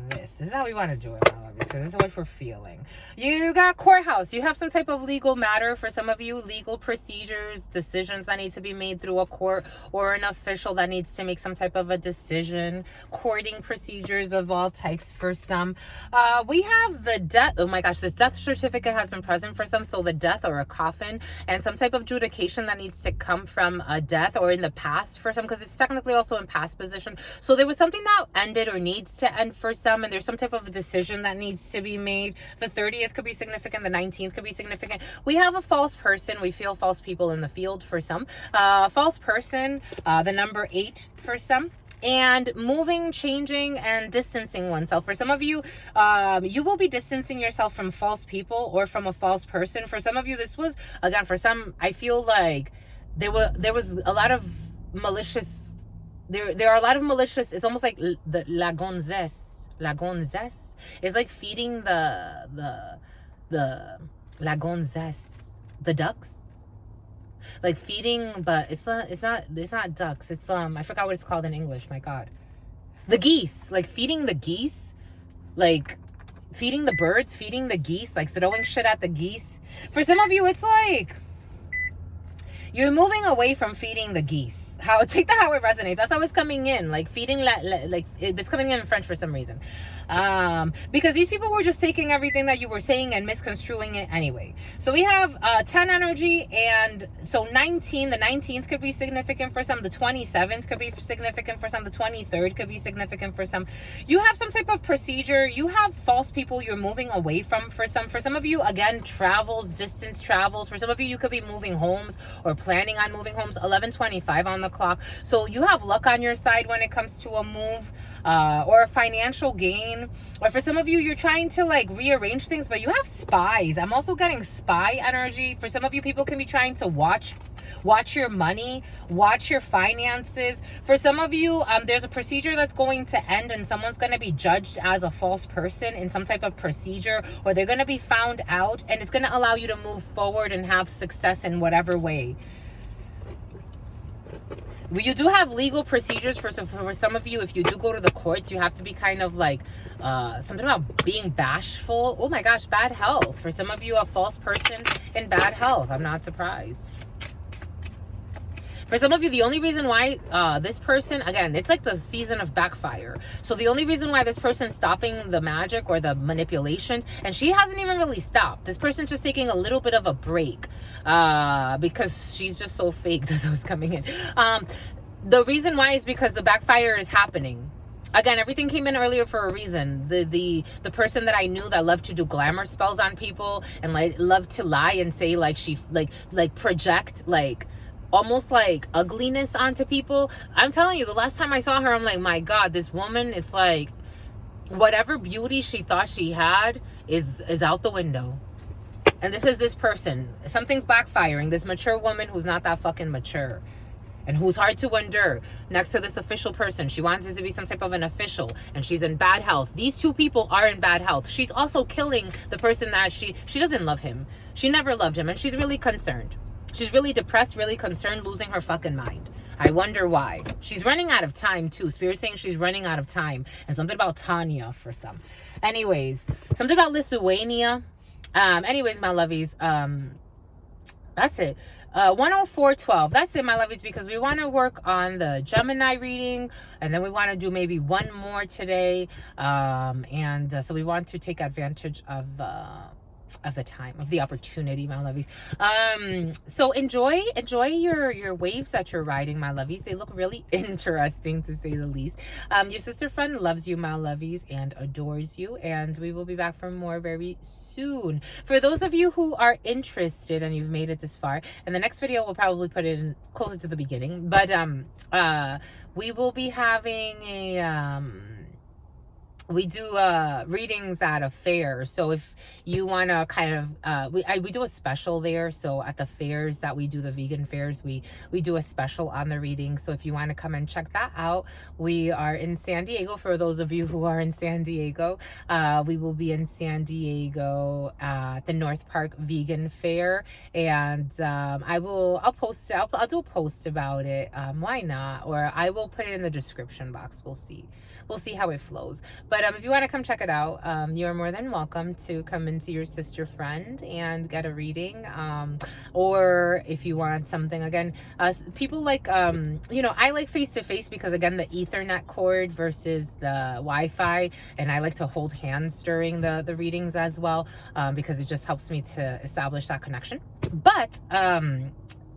this. This is how we want to do it, my lovies, because this is what we're feeling. You got courthouse. You have some type of legal matter. For some of you, legal procedures, decisions that need to be made through a court or an official that needs to make some type of a decision. Courting procedures of all types for some. We have the death. Oh my gosh, this death certificate has been present for some. So the death or a coffin and some type of adjudication that needs to come from a death or in the past for some, because it's technically also in past position. So there was something that ended or needs to end for some, and there's some type of a decision that needs to be made. The 30th could be significant. The 19th could be significant. We have a false person. We feel false people in the field for some. False person, the number 8 for some. And moving, changing, and distancing oneself. For some of you, you will be distancing yourself from false people or from a false person. For some of you, this was, again, for some, I feel like there was a lot of malicious. There are a lot of malicious. It's almost like the la gonzesse. La gonzesse is like feeding the la gonzesse, the ducks. Like feeding, but it's not ducks. It's I forgot what it's called in English. My God, the geese. Like feeding the geese, like feeding the birds, feeding the geese, like throwing shit at the geese. For some of you, it's like you're moving away from feeding the geese. Take that how it resonates. That's how it's coming in. Like feeding, like it's coming in French for some reason. Because these people were just taking everything that you were saying and misconstruing it anyway. So we have 10 energy, and so 19. The 19th could be significant for some. The 27th could be significant for some. The 23rd could be significant for some. You have some type of procedure. You have false people you're moving away from for some. For some of you, again, travels, distance travels. For some of you, you could be moving homes or planning on moving homes. 11:25 on the clock. So you have luck on your side when it comes to a move or a financial gain. Or for some of you, you're trying to like rearrange things, but you have spies. I'm also getting spy energy. For some of you, people can be trying to watch your money, watch your finances. For some of you, there's a procedure that's going to end and someone's going to be judged as a false person in some type of procedure, or they're going to be found out, and it's going to allow you to move forward and have success in whatever way. You do have legal procedures for some of you. If you do go to the courts, you have to be kind of like something about being bashful. Oh my gosh, bad health. For some of you, a false person in bad health. I'm not surprised. For some of you, the only reason why this person, again, it's like the season of backfire. So the only reason why this person's stopping the magic or the manipulation, and she hasn't even really stopped. This person's just taking a little bit of a break because she's just so fake. That's what's coming in. The reason why is because the backfire is happening. Again, everything came in earlier for a reason. The person that I knew that loved to do glamour spells on people and like loved to lie and say like she like project like almost like ugliness onto people. I'm telling you, the last time I saw her, I'm like, my God, this woman, it's like whatever beauty she thought she had is out the window. And this is this person. Something's backfiring. This mature woman who's not that fucking mature. And who's hard to endure next to this official person. She wants it to be some type of an official, and she's in bad health. These two people are in bad health. She's also killing the person that she doesn't love him. She never loved him, and she's really concerned. She's really depressed, really concerned, losing her fucking mind. I wonder why. She's running out of time too. Spirit's saying she's running out of time. And something about Tanya for some. Anyways, something about Lithuania. Anyways, my lovies, that's it. 10412. That's it, my lovies, because we want to work on the Gemini reading, and then we want to do maybe one more today. So we want to take advantage of the time, of the opportunity, my lovies. So enjoy your waves that you're riding, my lovies. They look really interesting, to say the least. Your sister friend loves you, my lovies, and adores you, and we will be back for more very soon. For those of you who are interested and you've made it this far, and the next video we'll probably put it in closer to the beginning, but we will be having a we do readings at a fair. So if you want to kind of we do a special there. So at the fairs that we do, the vegan fairs, we do a special on the reading. So if you want to come and check that out, we are in San Diego. For those of you who are in San Diego, we will be in San Diego at the North Park Vegan Fair, and I'll post it. I'll do a post about it. Why not? Or I will put it in the description box. We'll see how it flows. But if you want to come check it out, you're more than welcome to come into your sister friend and get a reading. Or if you want something, again, people like, I like face-to-face because, again, the Ethernet cord versus the Wi-Fi, and I like to hold hands during the readings as well, because it just helps me to establish that connection. But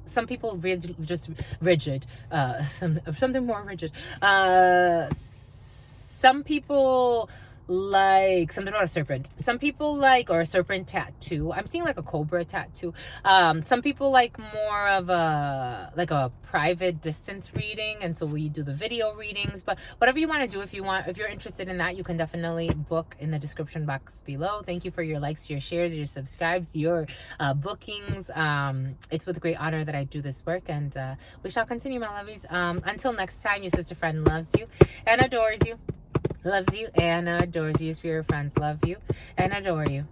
some people rigid, something more rigid. Some people like something about a serpent. Some people like, or a serpent tattoo. I'm seeing like a cobra tattoo. Some people like more of a private distance reading, and so we do the video readings. But whatever you want to do, if you're interested in that, you can definitely book in the description box below. Thank you for your likes, your shares, your subscribes, your bookings. It's with great honor that I do this work, and we shall continue, my lovies. Until next time, your sister friend loves you and adores you. Loves you and adores you. Your spirit friends love you and adore you.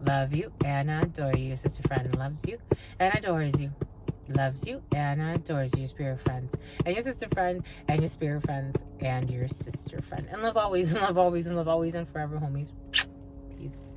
Love you and adore you. Your sister friend loves you and adores you. Loves you and adores you. Your spirit friends and your sister friend and your spirit friends and your sister friend. And love always, and love always, and love always, and forever, homies. Peace.